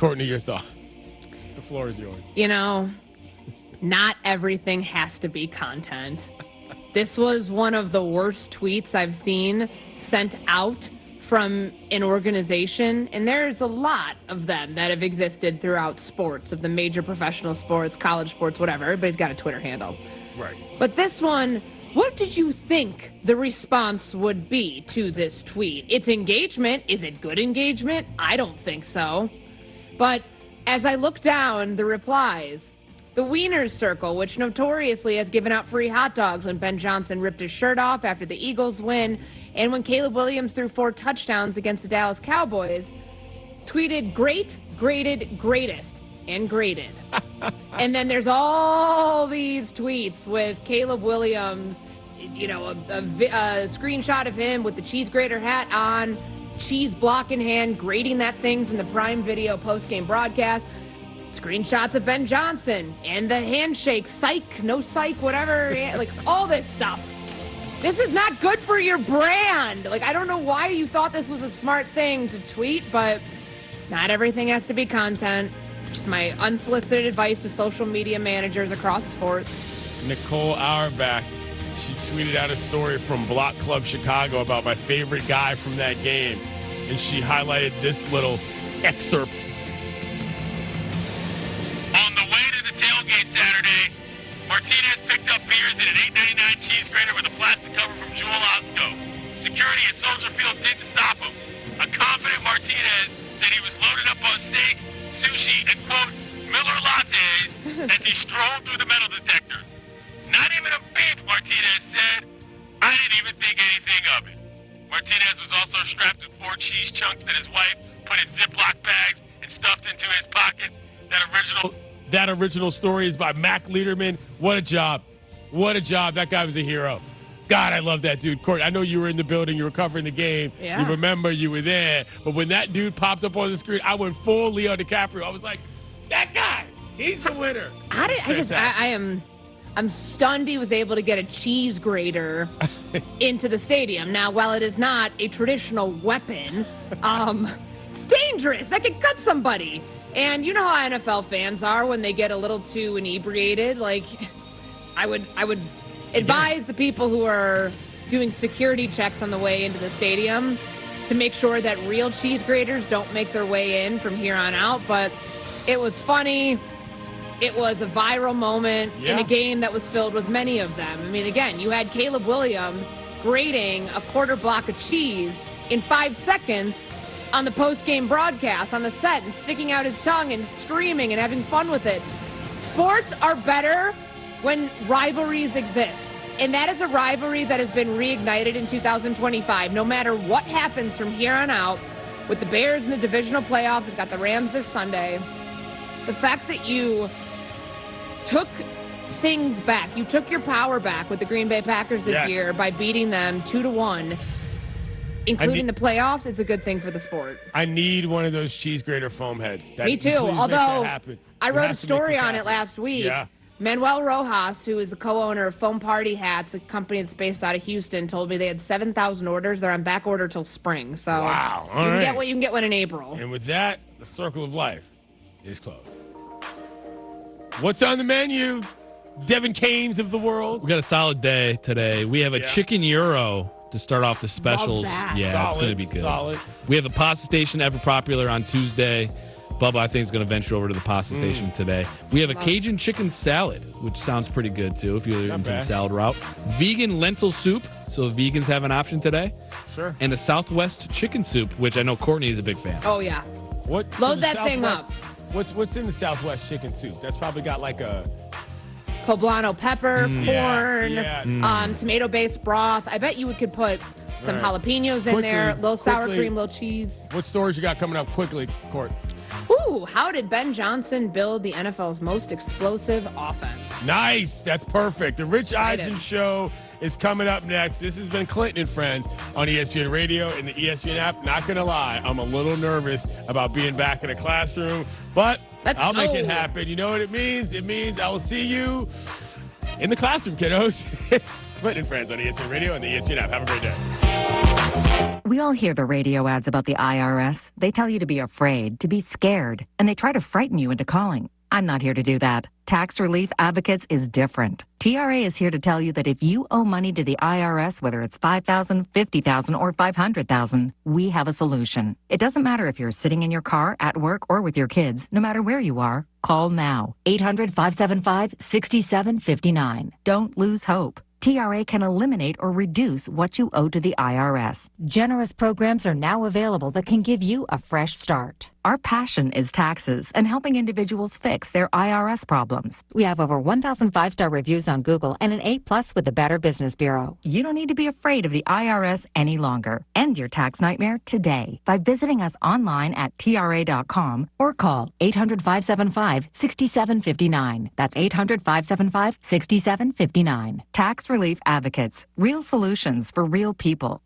Courtney, your thought. The floor is yours. You know, not everything has to be content. This was one of the worst tweets I've seen sent out from an organization, and there's a lot of them that have existed throughout sports, of the major professional sports, college sports, whatever. Everybody's got a Twitter handle. Right. But this one, what did you think the response would be to this tweet? It's engagement. Is it good engagement? I don't think so. But as I look down the replies, the Wieners Circle, which notoriously has given out free hot dogs when Ben Johnson ripped his shirt off after the Eagles win, and when Caleb Williams threw 4 touchdowns against the Dallas Cowboys, tweeted great, graded, greatest, and graded. And then there's all these tweets with Caleb Williams, you know, a screenshot of him with the cheese grater hat on, cheese block in hand, grading that thing from the Prime Video post-game broadcast. Screenshots of Ben Johnson and the handshake, psych, no psych, whatever, like all this stuff. This is not good for your brand. Like, I don't know why you thought this was a smart thing to tweet, but not everything has to be content. Just my unsolicited advice to social media managers across sports. Nicole Auerbach, she tweeted out a story from Block Club Chicago about my favorite guy from that game, and she highlighted this little excerpt. On the way to the tailgate Saturday, Martinez picked up beers in an $8.99 cheese grater with a plastic cover from Jewel Osco. Security at Soldier Field didn't stop him. A confident Martinez said he was loaded up on steaks, sushi, and, quote, Miller lattes as he strolled through the metal detectors. Not even a beep, Martinez said. I didn't even think anything of it. Martinez was also strapped with 4 cheese chunks that his wife put in Ziploc bags and stuffed into his pockets. That original story is by Mac Lederman. What a job. What a job. That guy was a hero. God, I love that dude. Court, I know you were in the building. You were covering the game. Yeah. You remember you were there. But when that dude popped up on the screen, I went full Leo DiCaprio. I was like, that guy, he's the winner. I'm stunned he was able to get a cheese grater into the stadium. Now, while it is not a traditional weapon, it's dangerous. That could cut somebody. And you know how NFL fans are when they get a little too inebriated. Like, I would advise the people who are doing security checks on the way into the stadium to make sure that real cheese graters don't make their way in from here on out. But it was funny. It was a viral moment in a game that was filled with many of them. I mean, again, you had Caleb Williams grating a quarter block of cheese in 5 seconds on the post-game broadcast on the set and sticking out his tongue and screaming and having fun with it. Sports are better when rivalries exist. And that is a rivalry that has been reignited in 2025. No matter what happens from here on out with the Bears in the divisional playoffs, they've got the Rams this Sunday. The fact that you took things back, you took your power back with the Green Bay Packers this year by beating them 2-1, including the playoffs, is a good thing for the sport. I need one of those cheese grater foam heads. Me too, although I wrote a story on it last week. Yeah. Manuel Rojas, who is the co-owner of Foam Party Hats, a company that's based out of Houston, told me they had 7,000 orders. They're on back order till spring. So wow. You can get what you can get one in April. And with that, the circle of life is closed. What's on the menu? Devin Canes of the world. We got a solid day today. We have a chicken gyro to start off the specials. Yeah, solid, it's going to be good. Solid. We have a pasta station ever popular on Tuesday. Bubba, I think, is going to venture over to the pasta station today. We have a Cajun chicken salad, which sounds pretty good, too, if you're into the salad route. Vegan lentil soup, so vegans have an option today. Sure. And a Southwest chicken soup, which I know Courtney is a big fan. Oh, yeah. Load that thing up. What's in the Southwest chicken soup? That's probably got like a poblano pepper, corn, tomato-based broth. I bet you could put some jalapenos in there, a little sour cream, little cheese. What stories you got coming up quickly, Court? Ooh, how did Ben Johnson build the NFL's most explosive offense? Nice. That's perfect. The Rich Eisen Show is coming up next. This has been Clinton and Friends on ESPN Radio and the ESPN app. Not going to lie, I'm a little nervous about being back in a classroom, but I'll make it happen. You know what it means? It means I will see you in the classroom, kiddos. It's Clinton and Friends on ESPN Radio and the ESPN app. Have a great day. We all hear the radio ads about the IRS. They tell you to be afraid, to be scared, and they try to frighten you into calling. I'm not here to do that. Tax Relief Advocates is different. TRA is here to tell you that if you owe money to the IRS, whether it's $5,000, $50,000, or $500,000, we have a solution. It doesn't matter if you're sitting in your car, at work, or with your kids. No matter where you are, call now. 800-575-6759. Don't lose hope. TRA can eliminate or reduce what you owe to the IRS. Generous programs are now available that can give you a fresh start. Our passion is taxes and helping individuals fix their IRS problems. We have over 1,000 5-star reviews on Google and an A+ with the Better Business Bureau. You don't need to be afraid of the IRS any longer. End your tax nightmare today by visiting us online at TRA.com or call 800-575-6759. That's 800-575-6759. Tax Relief Advocates. Real solutions for real people.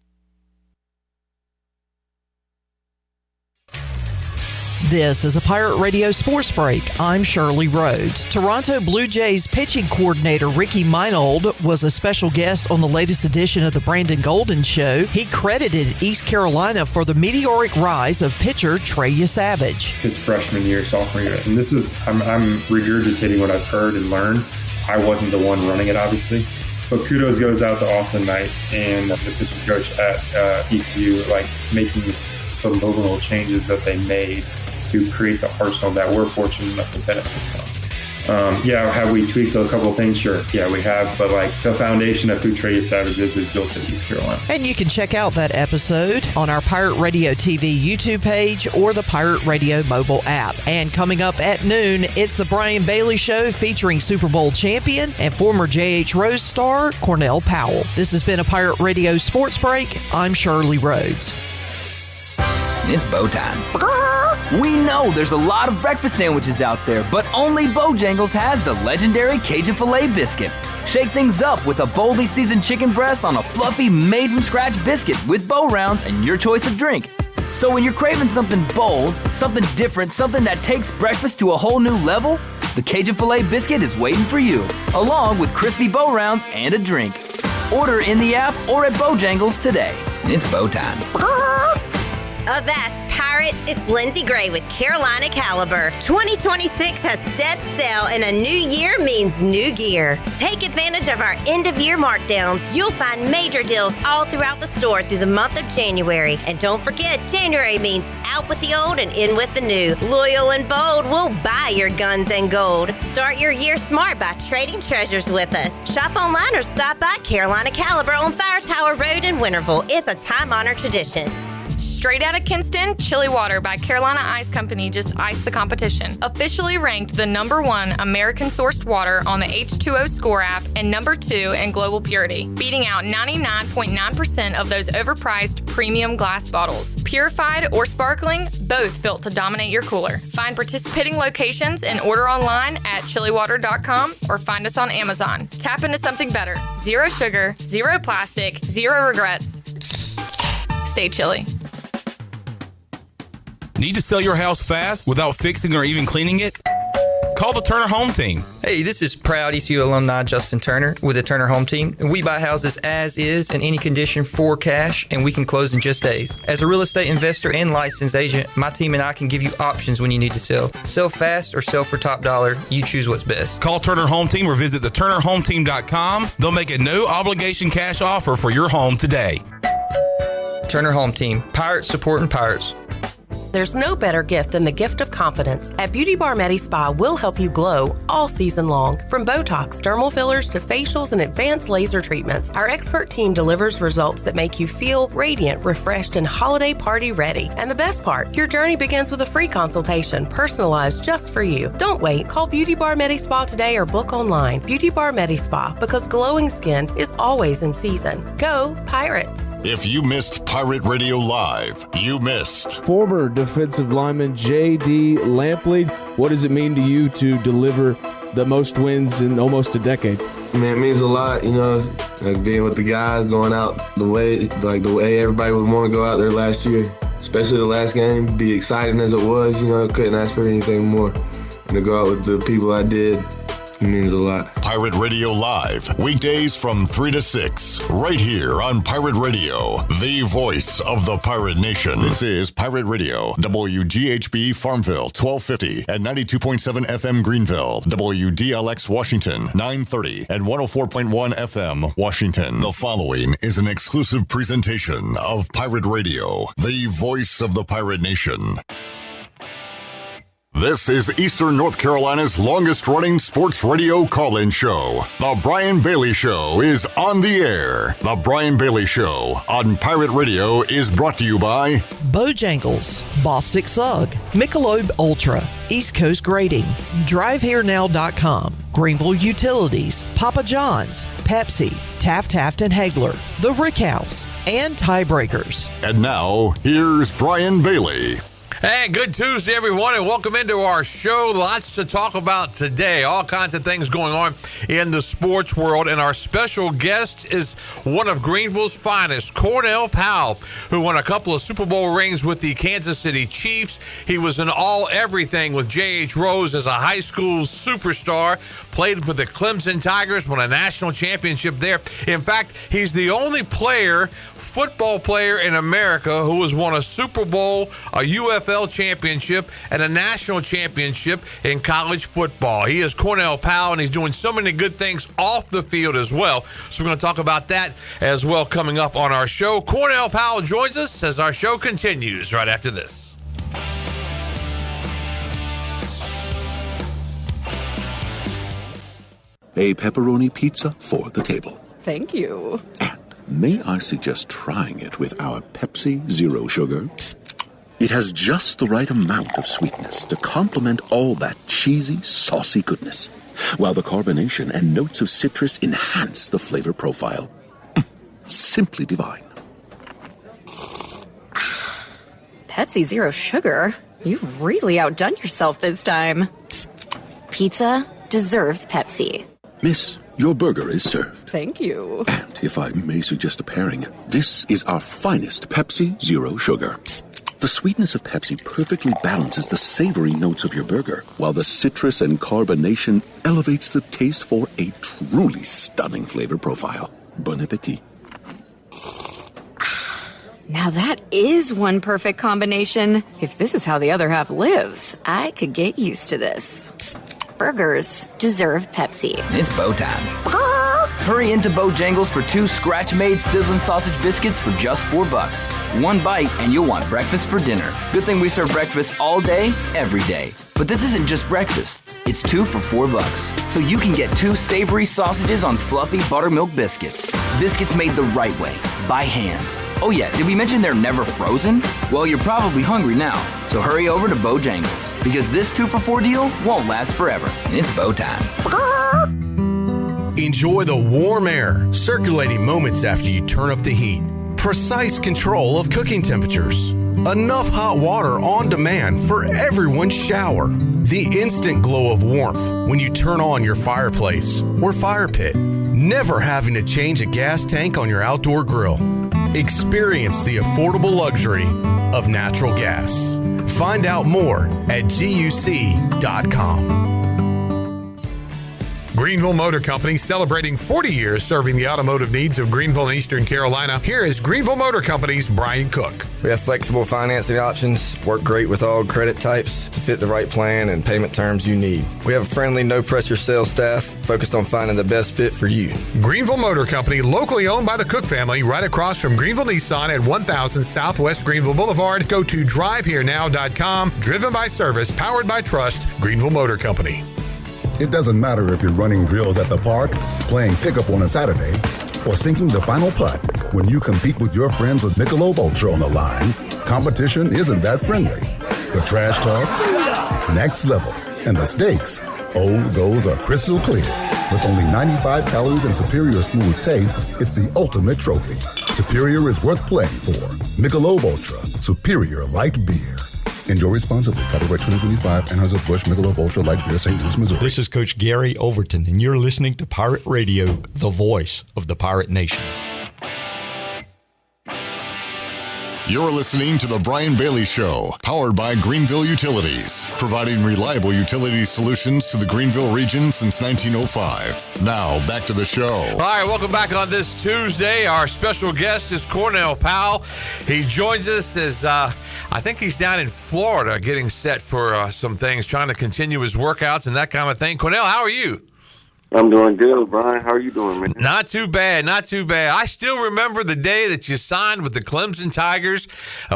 This is a Pirate Radio Sports Break. I'm Shirley Rhodes. Toronto Blue Jays pitching coordinator Ricky Meinold was a special guest on the latest edition of the Brandon Golden Show. He credited East Carolina for the meteoric rise of pitcher Trey Savage. His freshman year, sophomore year. And this is, I'm regurgitating what I've heard and learned. I wasn't the one running it, obviously. But kudos goes out to Austin Knight and the pitching coach at ECU, like making some little changes that they made to create the arsenal that we're fortunate enough to benefit from. Have we tweaked a couple of things? Sure. Yeah, we have. But like the foundation of who Trey Savage is was built at East Carolina. And you can check out that episode on our Pirate Radio TV YouTube page or the Pirate Radio mobile app. And coming up at noon, it's the Brian Bailey Show featuring Super Bowl champion and former J.H. Rose star Cornell Powell. This has been a Pirate Radio Sports Break. I'm Shirley Rhodes. It's bow time. We know there's a lot of breakfast sandwiches out there, but only Bojangles has the legendary Cajun Filet Biscuit. Shake things up with a boldly seasoned chicken breast on a fluffy, made-from-scratch biscuit with bow rounds and your choice of drink. So when you're craving something bold, something different, something that takes breakfast to a whole new level, the Cajun Filet Biscuit is waiting for you, along with crispy bow rounds and a drink. Order in the app or at Bojangles today. It's bow time. Avast Pirates, it's Lindsay Gray with Carolina Caliber. 2026 has set sail and a new year means new gear. Take advantage of our end-of-year markdowns. You'll find major deals all throughout the store through the month of January. And don't forget, January means out with the old and in with the new. Loyal and bold, we'll buy your guns and gold. Start your year smart by trading treasures with us. Shop online or stop by Carolina Caliber on Fire Tower Road in Winterville. It's a time-honored tradition. Straight out of Kinston, Chili Water by Carolina Ice Company just iced the competition. Officially ranked the #1 American-sourced water on the H2O Score app and #2 in global purity, beating out 99.9% of those overpriced premium glass bottles. Purified or sparkling, both built to dominate your cooler. Find participating locations and order online at chiliwater.com or find us on Amazon. Tap into something better. Zero sugar, zero plastic, zero regrets. Stay chilly. Need to sell your house fast without fixing or even cleaning it? Call the Turner Home Team. Hey, this is proud ECU alumni Justin Turner with the Turner Home Team. And we buy houses as is in any condition for cash, and we can close in just days. As a real estate investor and licensed agent, my team and I can give you options when you need to sell. Sell fast or sell for top dollar. You choose what's best. Call Turner Home Team or visit theturnerhometeam.com. They'll make a no obligation cash offer for your home today. Turner Home Team. Pirates supporting pirates. There's no better gift than the gift of confidence. At Beauty Bar Medi Spa, we'll help you glow all season long. From Botox, dermal fillers, to facials and advanced laser treatments, our expert team delivers results that make you feel radiant, refreshed, and holiday party ready. And the best part, your journey begins with a free consultation, personalized just for you. Don't wait. Call Beauty Bar Medi Spa today or book online. Beauty Bar Medi Spa, because glowing skin is always in season. Go Pirates! If you missed Pirate Radio Live, you missed. Former defensive lineman J.D. Lampley, what does it mean to you to deliver the most wins in almost a decade? Man, it means a lot, you know, like being with the guys, going out the way everybody would want to go out there last year, especially the last game, be exciting as it was, you know, couldn't ask for anything more. And to go out with the people I did, It means a lot. Pirate Radio Live, weekdays from 3 to 6, right here on Pirate Radio, the voice of the Pirate Nation. This is Pirate Radio, WGHB Farmville, 1250 and 92.7 FM Greenville, WDLX Washington, 930 and 104.1 FM Washington. The following is an exclusive presentation of Pirate Radio, the voice of the Pirate Nation. This is Eastern North Carolina's longest-running sports radio call-in show. The Brian Bailey Show is on the air. The Brian Bailey Show on Pirate Radio is brought to you by Bojangles, Bostic Sug, Michelob Ultra, East Coast Grading, DriveHereNow.com, Greenville Utilities, Papa John's, Pepsi, Taft and Hagler, The Rick House, and Tiebreakers. And now, here's Brian Bailey. Hey, good Tuesday, everyone, and welcome into our show. Lots to talk about today. All kinds of things going on in the sports world, and our special guest is one of Greenville's finest, Cornell Powell, who won a couple of Super Bowl rings with the Kansas City Chiefs. He was an all-everything with J.H. Rose as a high school superstar, played for the Clemson Tigers, won a national championship there. In fact, he's the only football player in America who has won a Super Bowl, a UFL championship, and a national championship in college football. He is Cornell Powell, and he's doing so many good things off the field as well. So we're going to talk about that as well coming up on our show. Cornell Powell joins us as our show continues right after this. A pepperoni pizza for the table. Thank you. May I suggest trying it with our Pepsi Zero Sugar? It has just the right amount of sweetness to complement all that cheesy, saucy goodness, while the carbonation and notes of citrus enhance the flavor profile. Simply divine. Pepsi Zero Sugar? You've really outdone yourself this time. Pizza deserves Pepsi. Miss, your burger is served. Thank you. And if I may suggest a pairing, this is our finest Pepsi Zero Sugar. The sweetness of Pepsi perfectly balances the savory notes of your burger, while the citrus and carbonation elevates the taste for a truly stunning flavor profile. Bon appetit. Now that is one perfect combination. If this is how the other half lives, I could get used to this. Burgers deserve Pepsi. It's bow time. Hurry into Bojangles for 2 scratch-made sizzling sausage biscuits for just $4. One bite and you'll want breakfast for dinner. Good thing we serve breakfast all day, every day. But this isn't just breakfast. It's 2 for $4. So you can get 2 savory sausages on fluffy buttermilk biscuits. Biscuits made the right way, by hand. Oh yeah, did we mention they're never frozen? Well, you're probably hungry now, so hurry over to Bojangles, because this 2 for $4 deal won't last forever. It's bow time. Enjoy the warm air circulating moments after you turn up the heat. Precise control of cooking temperatures. Enough hot water on demand for everyone's shower. The instant glow of warmth when you turn on your fireplace or fire pit. Never having to change a gas tank on your outdoor grill. Experience the affordable luxury of natural gas. Find out more at GUC.com. Greenville Motor Company celebrating 40 years serving the automotive needs of Greenville and Eastern Carolina. Here is Greenville Motor Company's Brian Cook. We have flexible financing options, work great with all credit types to fit the right plan and payment terms you need. We have a friendly, no-pressure sales staff focused on finding the best fit for you. Greenville Motor Company, locally owned by the Cook family, right across from Greenville Nissan at 1000 Southwest Greenville Boulevard. Go to DriveHereNow.com. Driven by service, powered by trust, Greenville Motor Company. It doesn't matter if you're running drills at the park, playing pickup on a Saturday, or sinking the final putt. When you compete with your friends with Michelob Ultra on the line, competition isn't that friendly. The trash talk, next level, and the stakes, oh, those are crystal clear. With only 95 calories and superior smooth taste, it's the ultimate trophy. Superior is worth playing for. Michelob Ultra, superior light beer. Enjoy responsibly. Copyright 2025, Anheuser-Busch Michelob Ultra Light Beer, St. Louis, Missouri. This is Coach Gary Overton, and you're listening to Pirate Radio, the voice of the Pirate Nation. You're listening to The Brian Bailey Show, powered by Greenville Utilities, providing reliable utility solutions to the Greenville region since 1905. Now, back to the show. All right, welcome back on this Tuesday. Our special guest is Cornell Powell. He joins us as I think he's down in Florida getting set for some things, trying to continue his workouts and that kind of thing. Cornell, how are you? I'm doing good, Brian. How are you doing, man? Not too bad, not too bad. I still remember the day that you signed with the Clemson Tigers.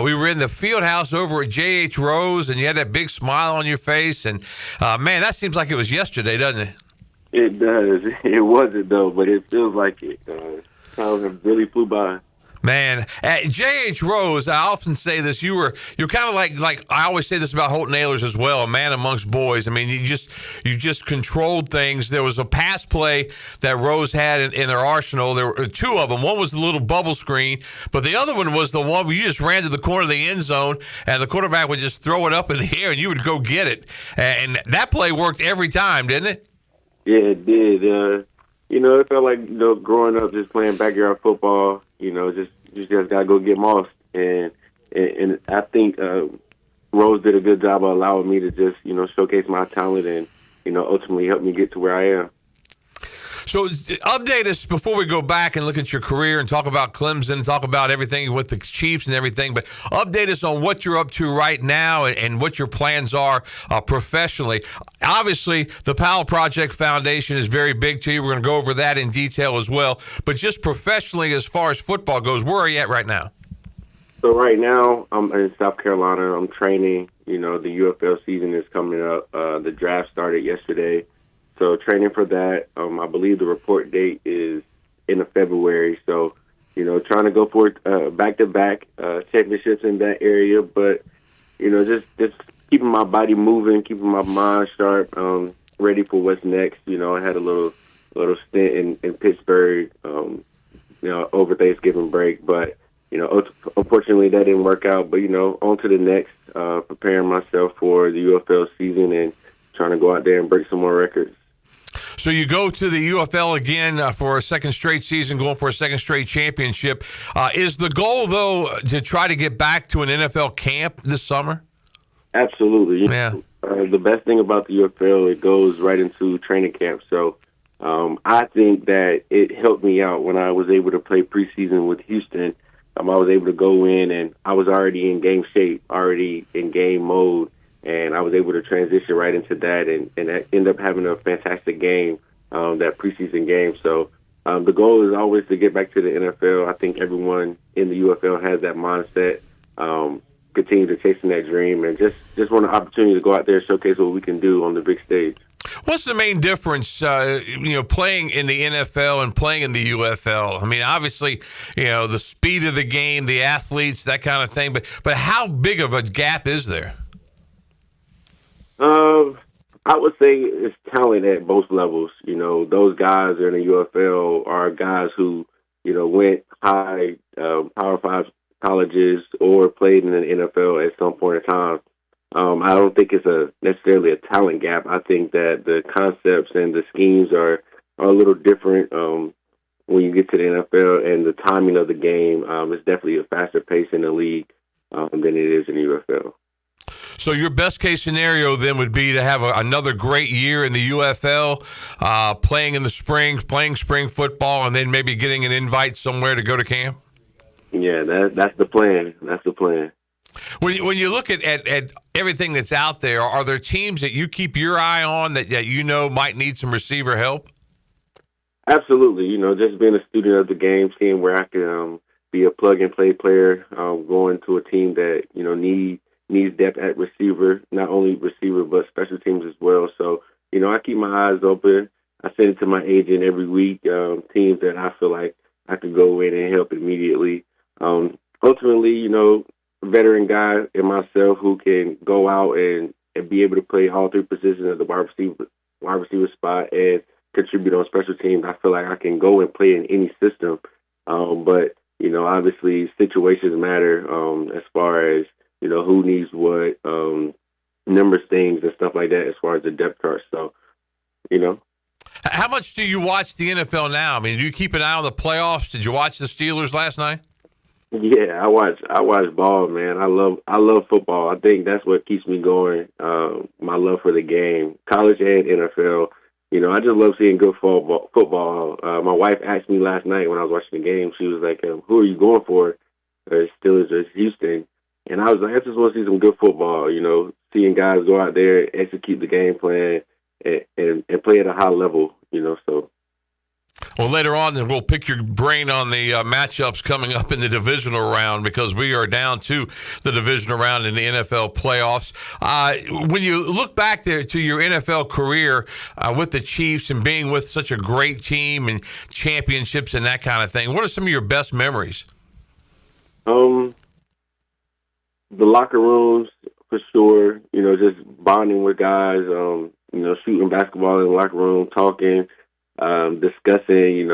We were in the field house over at J.H. Rose, and you had that big smile on your face. And, man, that seems like it was yesterday, doesn't it? It does. It wasn't, though, but it feels like it. Time really flew by. Man, at J.H. Rose, I often say this, you're kind of like I always say this about Holton Ahlers as well, a man amongst boys. I mean, you just controlled things. There was a pass play that Rose had in their arsenal. There were two of them. One was the little bubble screen, but the other one was the one where you just ran to the corner of the end zone, and the quarterback would just throw it up in the air, and you would go get it. And that play worked every time, didn't it? Yeah, it did. It felt like growing up just playing backyard football. Just got to go get mossed. And I think Rose did a good job of allowing me to just, showcase my talent and, ultimately help me get to where I am. So update us before we go back and look at your career and talk about Clemson, talk about everything with the Chiefs and everything, but update us on what you're up to right now and what your plans are professionally. Obviously, the Powell Project Foundation is very big to you. We're going to go over that in detail as well. But just professionally, as far as football goes, where are you at right now? So right now, I'm in South Carolina. I'm training. The UFL season is coming up. The draft started yesterday. So training for that. I believe the report date is end of February. So, trying to go for back-to-back championships in that area. But, just keeping my body moving, keeping my mind sharp, ready for what's next. I had a little stint in Pittsburgh, over Thanksgiving break. But, unfortunately that didn't work out. But, on to the next, preparing myself for the UFL season and trying to go out there and break some more records. So you go to the UFL again for a second straight season, going for a second straight championship. Is the goal, though, to try to get back to an NFL camp this summer? Absolutely. Yeah. The best thing about the UFL, it goes right into training camp. So I think that it helped me out when I was able to play preseason with Houston. I was able to go in, and I was already in game shape, already in game mode. And I was able to transition right into that and end up having a fantastic game, that preseason game. So the goal is always to get back to the NFL. I think everyone in the UFL has that mindset, continue to chasing that dream, and just want an opportunity to go out there and showcase what we can do on the big stage. What's the main difference, playing in the NFL and playing in the UFL? I mean, obviously, the speed of the game, the athletes, that kind of thing. But how big of a gap is there? I would say it's talent at both levels. Those guys in the UFL are guys who, went high, Power 5 colleges or played in the NFL at some point in time. I don't think it's necessarily a talent gap. I think that the concepts and the schemes are a little different when you get to the NFL, and the timing of the game is definitely a faster pace in the league than it is in the UFL. So your best case scenario then would be to have another great year in the UFL, playing in the spring, playing spring football, and then maybe getting an invite somewhere to go to camp? Yeah, that's the plan. That's the plan. When you look at everything that's out there, are there teams that you keep your eye on that might need some receiver help? Absolutely. Just being a student of the game, seeing where I can be a plug-and-play player, going to a team that, needs depth at receiver, not only receiver, but special teams as well. So, I keep my eyes open. I send it to my agent every week, teams that I feel like I could go in and help immediately. Ultimately, a veteran guy and myself who can go out and be able to play all three positions of the wide receiver spot and contribute on special teams. I feel like I can go and play in any system. But, obviously situations matter as far as, who needs what, numbers things and stuff like that as far as the depth chart. So, How much do you watch the NFL now? I mean, do you keep an eye on the playoffs? Did you watch the Steelers last night? Yeah, I watch ball, man. I love football. I think that's what keeps me going. My love for the game, college and NFL. I just love seeing good football. My wife asked me last night when I was watching the game. She was like, "Who are you going for? Steelers or Houston?" And I was like, "I just want to see some good football." Seeing guys go out there, execute the game plan, and play at a high level. So. Well, later on, then we'll pick your brain on the matchups coming up in the divisional round because we are down to the divisional round in the NFL playoffs. When you look back there to your NFL career with the Chiefs and being with such a great team and championships and that kind of thing, what are some of your best memories? The locker rooms for sure. Just bonding with guys. Shooting basketball in the locker room, talking. Discussing,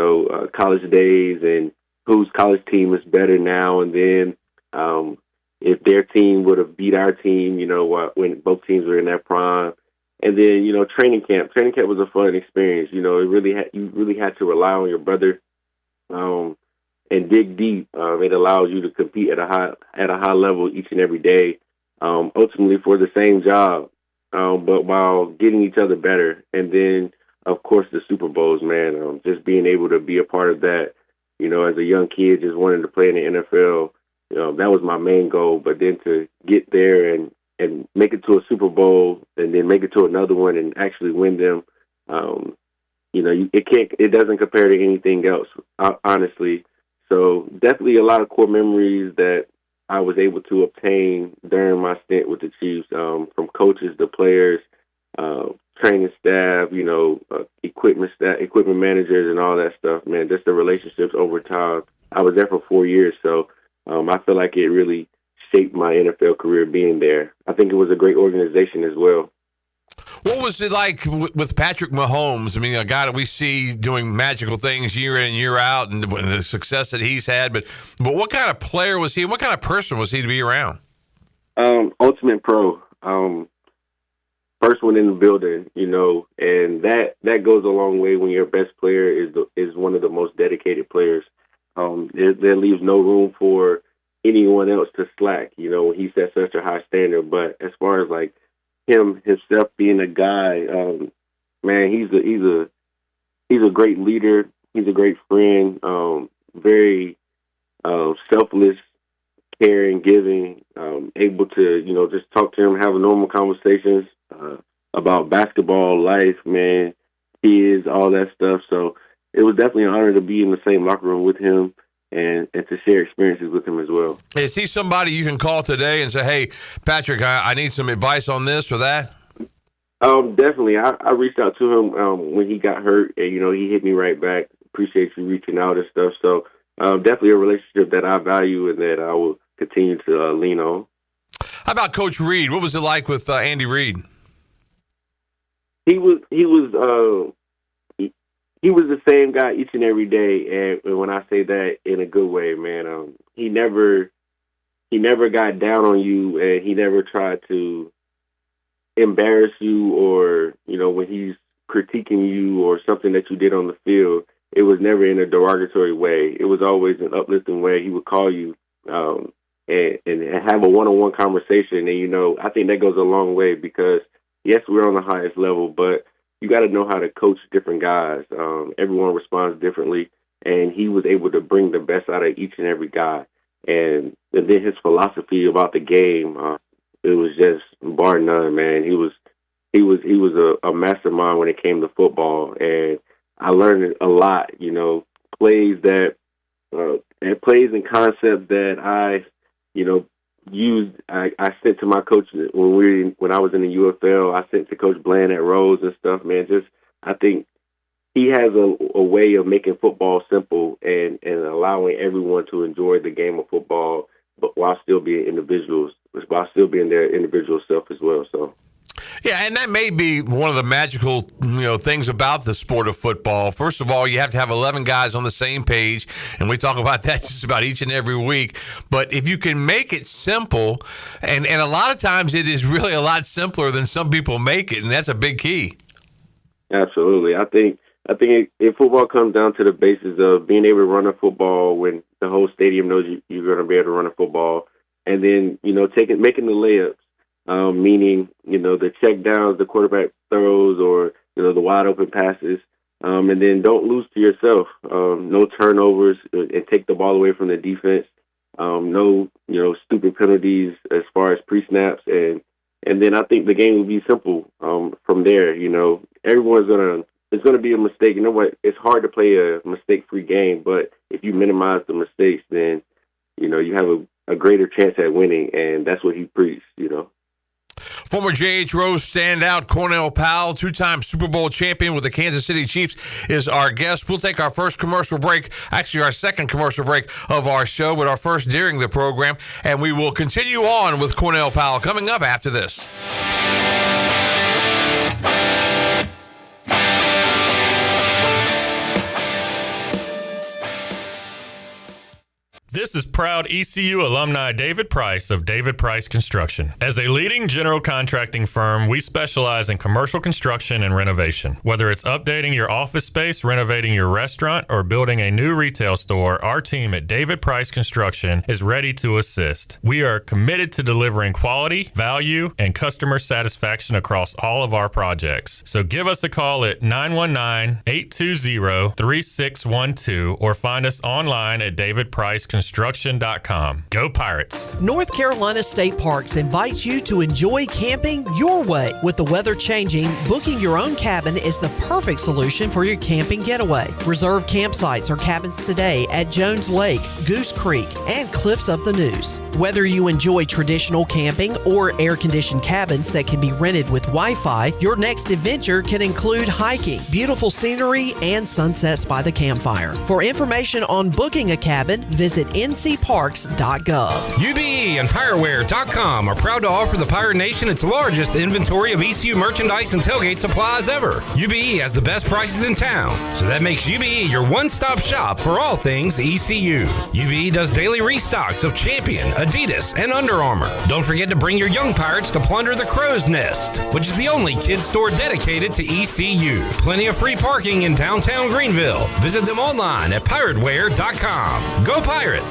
college days and whose college team is better now and then. If their team would have beat our team, when both teams were in their prime. And then, training camp. Training camp was a fun experience. You really had to rely on your brother and dig deep. It allows you to compete at a high level each and every day, ultimately for the same job, but while getting each other better. And then, of course, the Super Bowls, man, just being able to be a part of that, as a young kid, just wanting to play in the NFL, that was my main goal. But then to get there and make it to a Super Bowl and then make it to another one and actually win them, it doesn't compare to anything else, honestly. So definitely a lot of core memories that I was able to obtain during my stint with the Chiefs, from coaches to players, training staff, equipment managers and all that stuff, man, just the relationships over time. I was there for 4 years, so I feel like it really shaped my NFL career being there. I think it was a great organization as well. What was it like with Patrick Mahomes? I mean, a guy that we see doing magical things year in and year out and the success that he's had, but what kind of player was he and what kind of person was he to be around? Ultimate pro. First one in the building, and that goes a long way when your best player is one of the most dedicated players. There leaves no room for anyone else to slack, when he sets such a high standard. But as far as like him himself being a guy, man, he's a great leader. He's a great friend. Very selfless, caring, giving. Able to just talk to him, have normal conversations about basketball, life, man, kids, all that stuff. So it was definitely an honor to be in the same locker room with him and to share experiences with him as well. Is he somebody you can call today and say, "Hey, Patrick, I need some advice on this or that"? Definitely. I reached out to him when he got hurt, and he hit me right back. Appreciate you reaching out and stuff. So definitely a relationship that I value and that I will continue to lean on. How about Coach Reed? What was it like with Andy Reid? He was the same guy each and every day, and when I say that in a good way, man, he never got down on you, and he never tried to embarrass you, or when he's critiquing you or something that you did on the field, it was never in a derogatory way. It was always an uplifting way. He would call you and have a one-on-one conversation, and I think that goes a long way because yes, we're on the highest level, but you got to know how to coach different guys. Everyone responds differently, and he was able to bring the best out of each and every guy. And then his philosophy about the game, it was just bar none, man. He was a mastermind when it came to football, and I learned a lot. Plays and concepts that I used. I sent to my coach when I was in the UFL. I sent to Coach Bland at Rose and stuff. Man, I think he has a way of making football simple and allowing everyone to enjoy the game of football, but while still being individuals, while still being their individual self as well. So. Yeah, and that may be one of the magical, things about the sport of football. First of all, you have to have 11 guys on the same page, and we talk about that just about each and every week. But if you can make it simple, and a lot of times it is really a lot simpler than some people make it, and that's a big key. Absolutely. I think if football comes down to the basis of being able to run a football when the whole stadium knows you're going to be able to run a football. And then, making the layups, meaning, the check downs, the quarterback throws, or, the wide open passes. And then don't lose to yourself. No turnovers and take the ball away from the defense. No, stupid penalties as far as pre-snaps. And then I think the game will be simple from there. It's going to be a mistake. You know what? It's hard to play a mistake-free game, but if you minimize the mistakes, then, you have a greater chance at winning, and that's what he preached, Former J.H. Rose standout Cornell Powell, two-time Super Bowl champion with the Kansas City Chiefs, is our guest. We'll take our first commercial break, actually our second commercial break of our show, but our first during the program, and we will continue on with Cornell Powell coming up after this. This is proud ECU alumni David Price of David Price Construction. As a leading general contracting firm, we specialize in commercial construction and renovation. Whether it's updating your office space, renovating your restaurant, or building a new retail store, our team at David Price Construction is ready to assist. We are committed to delivering quality, value, and customer satisfaction across all of our projects. So give us a call at 919-820-3612 or find us online at davidpriceconstruction.com. Go Pirates. North Carolina State Parks invites you to enjoy camping your way. With the weather changing, booking your own cabin is the perfect solution for your camping getaway. Reserve campsites or cabins today at Jones Lake, Goose Creek, and Cliffs of the Neuse. Whether you enjoy traditional camping or air-conditioned cabins that can be rented with Wi-Fi, your next adventure can include hiking, beautiful scenery, and sunsets by the campfire. For information on booking a cabin, visit ncparks.gov. UBE and PireWare.com are proud to offer the Pirate Nation its largest inventory of ECU merchandise and tailgate supplies ever. UBE has the best prices in town, so that makes UBE your one-stop shop for all things ECU. UBE does daily restocks of Champion, Adidas, and Under Armour. Don't forget to bring your young Pirates to plunder the Crow's Nest, which is the only kids store dedicated to ECU. Plenty of free parking in downtown Greenville. Visit them online at PirateWare.com. Go Pirates!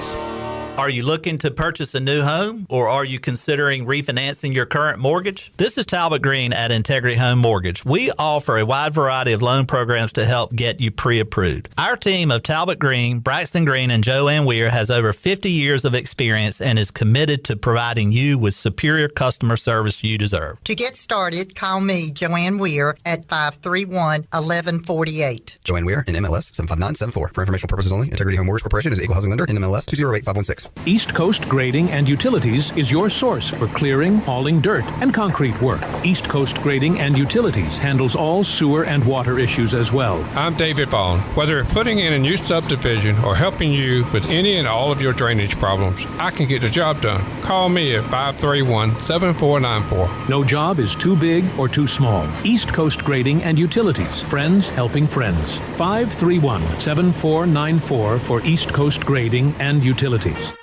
Are you looking to purchase a new home, or are you considering refinancing your current mortgage? This is Talbot Green at Integrity Home Mortgage. We offer a wide variety of loan programs to help get you pre-approved. Our team of Talbot Green, Braxton Green, and Joanne Weir has over 50 years of experience and is committed to providing you with superior customer service you deserve. To get started, call me, Joanne Weir, at 531-1148. Joanne Weir, in MLS 75974. For informational purposes only, Integrity Home Mortgage Corporation is an equal housing lender in MLS 208516. East Coast Grading and Utilities is your source for clearing, hauling dirt, and concrete work. East Coast Grading and Utilities handles all sewer and water issues as well. I'm David Bond. Whether putting in a new subdivision or helping you with any and all of your drainage problems, I can get the job done. Call me at 531-7494. No job is too big or too small. East Coast Grading and Utilities. Friends helping friends. 531-7494 for East Coast Grading and Utilities.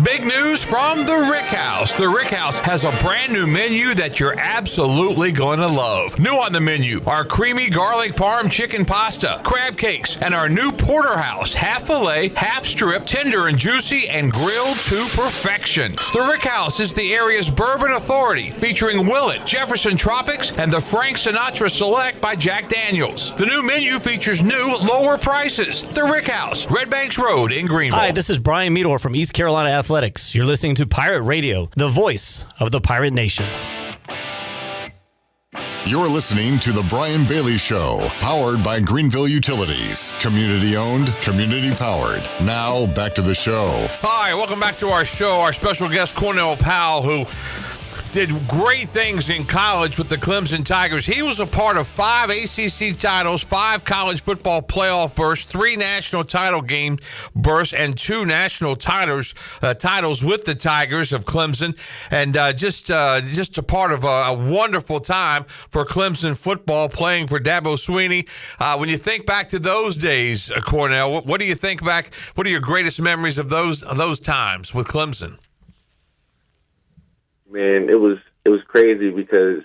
Big news from the Rick House. The Rick House has a brand new menu that you're absolutely going to love. New on the menu are creamy garlic parm chicken pasta, crab cakes, and our new porterhouse, half filet, half strip, tender and juicy, and grilled to perfection. The Rick House is the area's bourbon authority, featuring Willet, Jefferson Tropics, and the Frank Sinatra Select by Jack Daniels. The new menu features new, lower prices. The Rick House, Red Banks Road in Greenville. Hi, this is Brian Meador from East Carolina Athletics. You're listening to Pirate Radio, the voice of the Pirate Nation. You're listening to The Brian Bailey Show, powered by Greenville Utilities. Community owned, community powered. Now, back to the show. Hi, welcome back to our show. Our special guest, Cornell Powell, who did great things in college with the Clemson Tigers. He was a part of 5 ACC titles, 5 college football playoff berths, 3 national title game berths, and 2 national titles with the Tigers of Clemson. And just a part of a wonderful time for Clemson football, playing for Dabo Swinney. When you think back to those days, Cornell, what do you think back? What are your greatest memories of those times with Clemson? Man, it was crazy because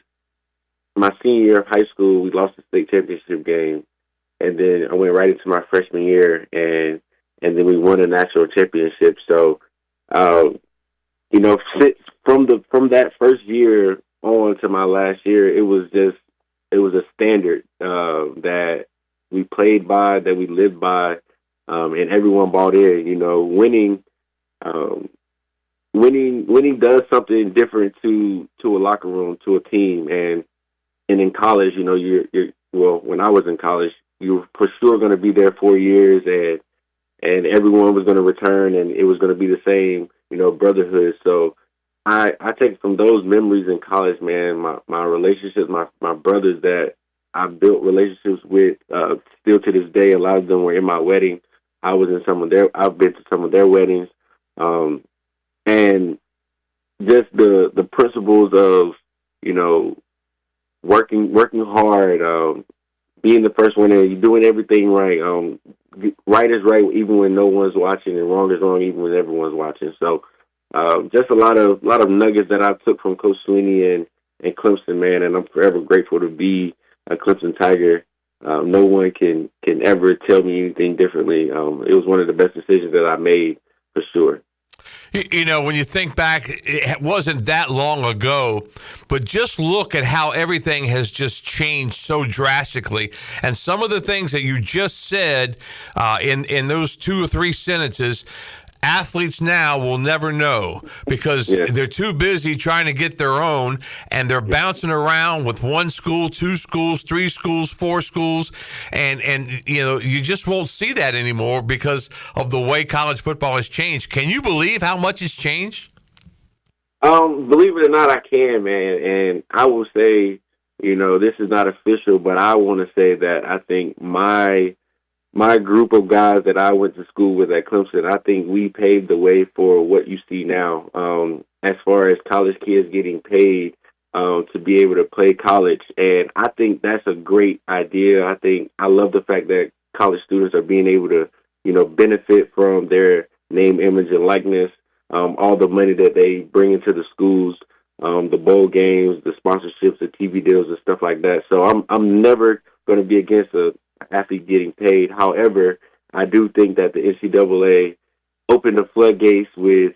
my senior year of high school, we lost the state championship game, and then I went right into my freshman year, and and then we won a national championship. So, you know, from that first year on to my last year, it was a standard that we played by, that we lived by, and everyone bought in. You know, winning does something different to a locker room, to a team, and in college, you know, well, when I was in college, you were for sure going to be there 4 years, and everyone was going to return, and it was going to be the same, you know, brotherhood. So I take from those memories in college, man, my relationships, my brothers that I built relationships with, still to this day. A lot of them were in my wedding. I've been to some of their weddings, and just the principles of, you know, working hard, being the first one there, you're doing everything right. Right is right even when no one's watching, and wrong is wrong even when everyone's watching. So, just a lot of nuggets that I took from Coach Sweeney and Clemson, man, and I'm forever grateful to be a Clemson Tiger. No one can ever tell me anything differently. It was one of the best decisions that I made, for sure. You know, when you think back, it wasn't that long ago, but just look at how everything has just changed so drastically. And some of the things that you just said in those 2 or 3 sentences, athletes now will never know because they're too busy trying to get their own, and they're bouncing around with 1 school, 2 schools, 3 schools, 4 schools, and you know, you just won't see that anymore because of the way college football has changed. Can you believe how much it's changed? Believe it or not, I can, man. And I will say, you know, this is not official, but I want to say that I think my group of guys that I went to school with at Clemson, I think we paved the way for what you see now, as far as college kids getting paid to be able to play college. And I think that's a great idea. I love the fact that college students are being able to, you know, benefit from their name, image, and likeness, all the money that they bring into the schools, the bowl games, the sponsorships, the TV deals, and stuff like that. So I'm never going to be against a athlete getting paid. However, I do think that the NCAA opened the floodgates with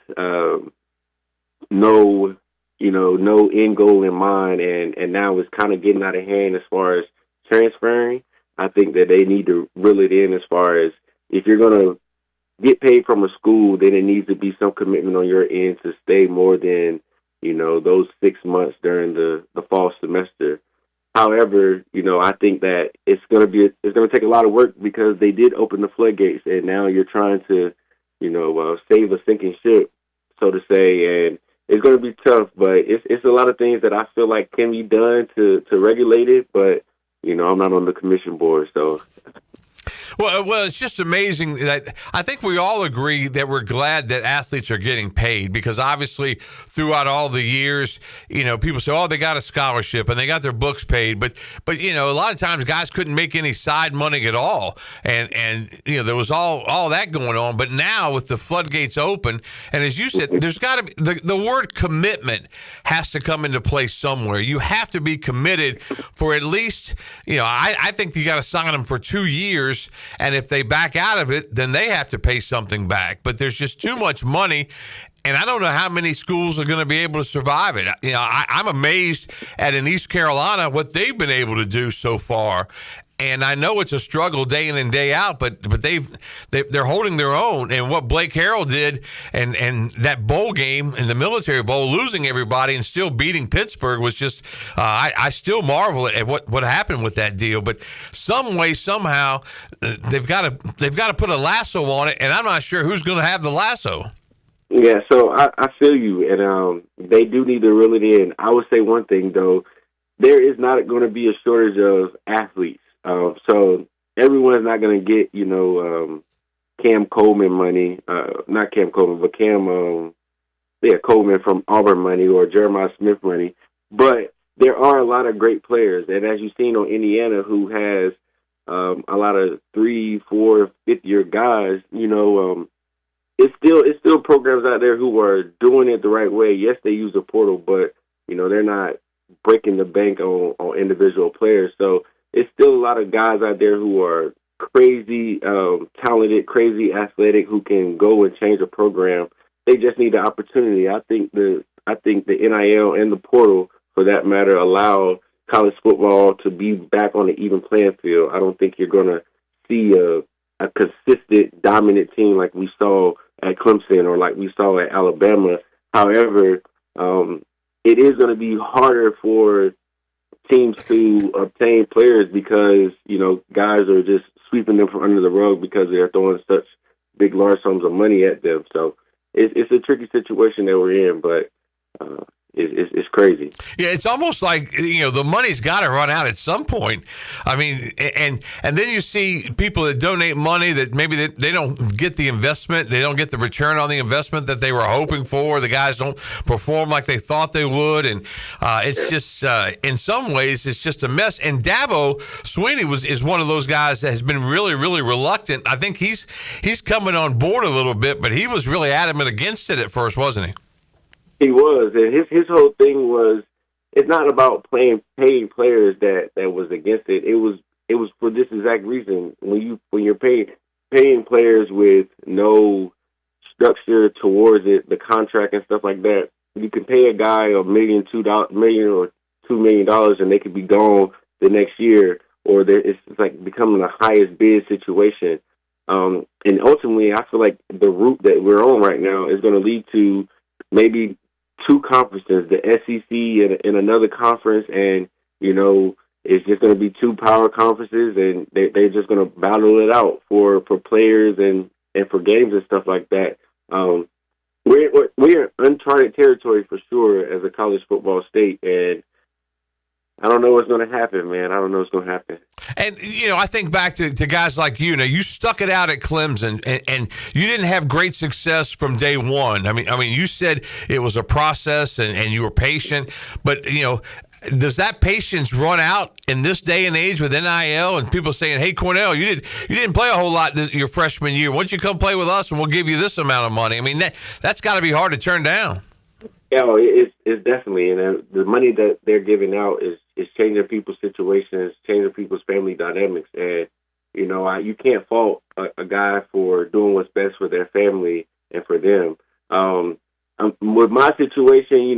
no end goal in mind, and now it's kind of getting out of hand as far as transferring. I think that they need to reel it in as far as if you're going to get paid from a school, then it needs to be some commitment on your end to stay more than, you know, those 6 months during the fall semester. However, you know, I think that it's going to take a lot of work because they did open the floodgates, and now you're trying to, you know, save a sinking ship, so to say, and it's going to be tough. But it's a lot of things that I feel like can be done to regulate it. But you know, I'm not on the commission board, so. Well, it's just amazing that I think we all agree that we're glad that athletes are getting paid because obviously throughout all the years, you know, people say, oh, they got a scholarship and they got their books paid. But you know, a lot of times guys couldn't make any side money at all. And you know, there was all that going on. But now with the floodgates open, and as you said, there's got to be the word commitment has to come into play somewhere. You have to be committed for at least, you know, I think you got to sign them for 2 years. And if they back out of it, then they have to pay something back. But there's just too much money. And I don't know how many schools are going to be able to survive it. You know, I'm amazed at in East Carolina what they've been able to do so far. And I know it's a struggle day in and day out, but they're holding their own. And what Blake Harrell did and that bowl game in the Military Bowl, losing everybody and still beating Pittsburgh was just I still marvel at what happened with that deal. But some way, somehow, they've got to put a lasso on it, and I'm not sure who's going to have the lasso. Yeah, so I feel you, and they do need to reel it in. I would say one thing though, there is not going to be a shortage of athletes. So everyone's not going to get, you know, Cam Coleman money, not Cam Coleman, but Coleman from Auburn money or Jeremiah Smith money. But there are a lot of great players. And as you've seen on Indiana, who has a lot of 3, 4, 5th-year guys, you know, it's still programs out there who are doing it the right way. Yes, they use the portal, but, you know, they're not breaking the bank on individual players. So it's still a lot of guys out there who are crazy talented, crazy athletic who can go and change a program. They just need the opportunity. I think the NIL and the portal, for that matter, allow college football to be back on the even playing field. I don't think you're going to see a consistent, dominant team like we saw at Clemson or like we saw at Alabama. However, it is going to be harder for teams to obtain players because, guys are just sweeping them from under the rug because they're throwing such big, large sums of money at them. So it's a tricky situation that we're in, but it's crazy. Yeah, it's almost like, the money's got to run out at some point. I mean, and then you see people that donate money that maybe they don't get the investment. They don't get the return on the investment that they were hoping for. The guys don't perform like they thought they would. And it's just, in some ways, it's just a mess. And Dabo Swinney is one of those guys that has been really, really reluctant. I think he's coming on board a little bit, but he was really adamant against it at first, wasn't he? He was, and his whole thing was, it's not about paying players that was against it. It was for this exact reason. When you're paying players with no structure towards it, the contract and stuff like that, you can pay a guy $1 million, $2 million, or $2 million, and they could be gone the next year, or it's like becoming the highest bid situation. And ultimately, I feel like the route that we're on right now is going to lead to maybe two conferences, the SEC and another conference, and it's just going to be two power conferences, and they're just going to battle it out for players and for games and stuff like that. We're uncharted territory for sure as a college football state, and I don't know what's going to happen, man. I don't know what's going to happen. And, I think back to guys like you. Now, you stuck it out at Clemson, and you didn't have great success from day one. I mean, you said it was a process, and you were patient. But, does that patience run out in this day and age with NIL and people saying, "Hey, Cornell, you didn't play a whole lot your freshman year. Why don't you come play with us, and we'll give you this amount of money?" I mean, that's got to be hard to turn down. Yeah, it's definitely, and the money that they're giving out is changing people's situations, changing people's family dynamics, and you can't fault a guy for doing what's best for their family and for them. With my situation,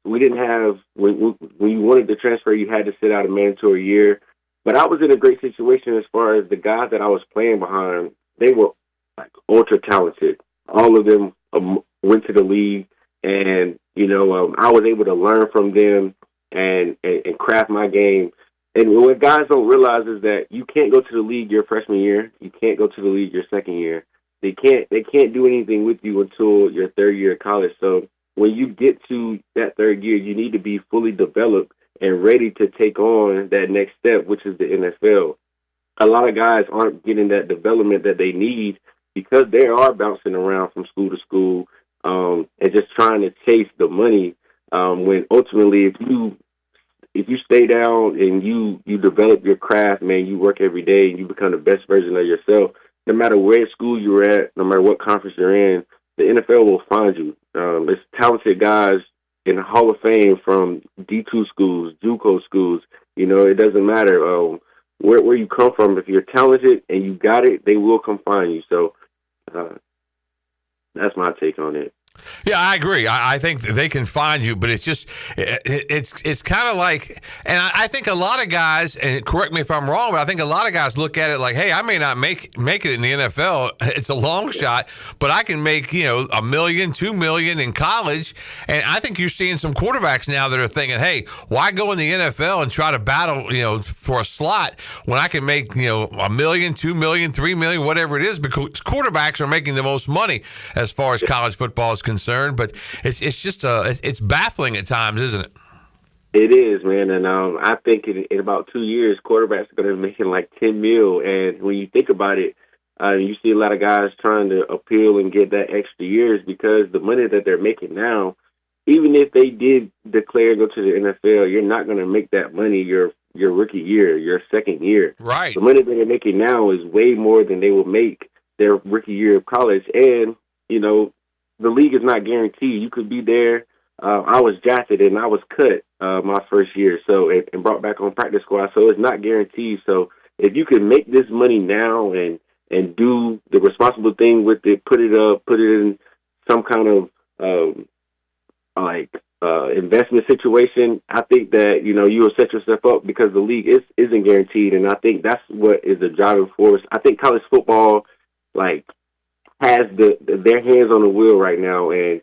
we didn't have when you wanted to transfer, you had to sit out a mandatory year, but I was in a great situation as far as the guys that I was playing behind. They were like ultra talented. All of them went to the league. And, I was able to learn from them and craft my game. And what guys don't realize is that you can't go to the league your freshman year. You can't go to the league your second year. They can't do anything with you until your third year of college. So when you get to that third year, you need to be fully developed and ready to take on that next step, which is the NFL. A lot of guys aren't getting that development that they need because they are bouncing around from school to school. And just trying to chase the money, when ultimately if you stay down and you develop your craft, man, you work every day and you become the best version of yourself, no matter where school you're at, no matter what conference you're in, the NFL will find you. There's talented guys in the Hall of Fame from D2 schools, JUCO schools. It doesn't matter where you come from. If you're talented and you got it, they will come find you. So that's my take on it. Yeah, I agree. I think they can find you, but it's just it's kind of like, and I think a lot of guys, and correct me if I'm wrong, but I think a lot of guys look at it like, hey, I may not make it in the NFL. It's a long shot, but I can make $1 million, $2 million in college. And I think you're seeing some quarterbacks now that are thinking, hey, why go in the NFL and try to battle for a slot when I can make $1 million, $2 million, $3 million, whatever it is, because quarterbacks are making the most money as far as college football is concerned. But it's just it's baffling at times, isn't it? It is, man. And I think in about 2 years, quarterbacks are going to be making like $10 million. And when you think about it, you see a lot of guys trying to appeal and get that extra years because the money that they're making now, even if they did declare go to the NFL, you're not going to make that money your rookie year, your second year. Right. The money that they're making now is way more than they will make their rookie year of college. And, the league is not guaranteed. You could be there. I was drafted and I was cut my first year, and brought back on practice squad. So it's not guaranteed. So if you can make this money now and do the responsible thing with it, put it in some kind of investment situation, I think that, you will set yourself up, because the league isn't guaranteed. And I think that's what is the driving force. I think college football, has their hands on the wheel right now, and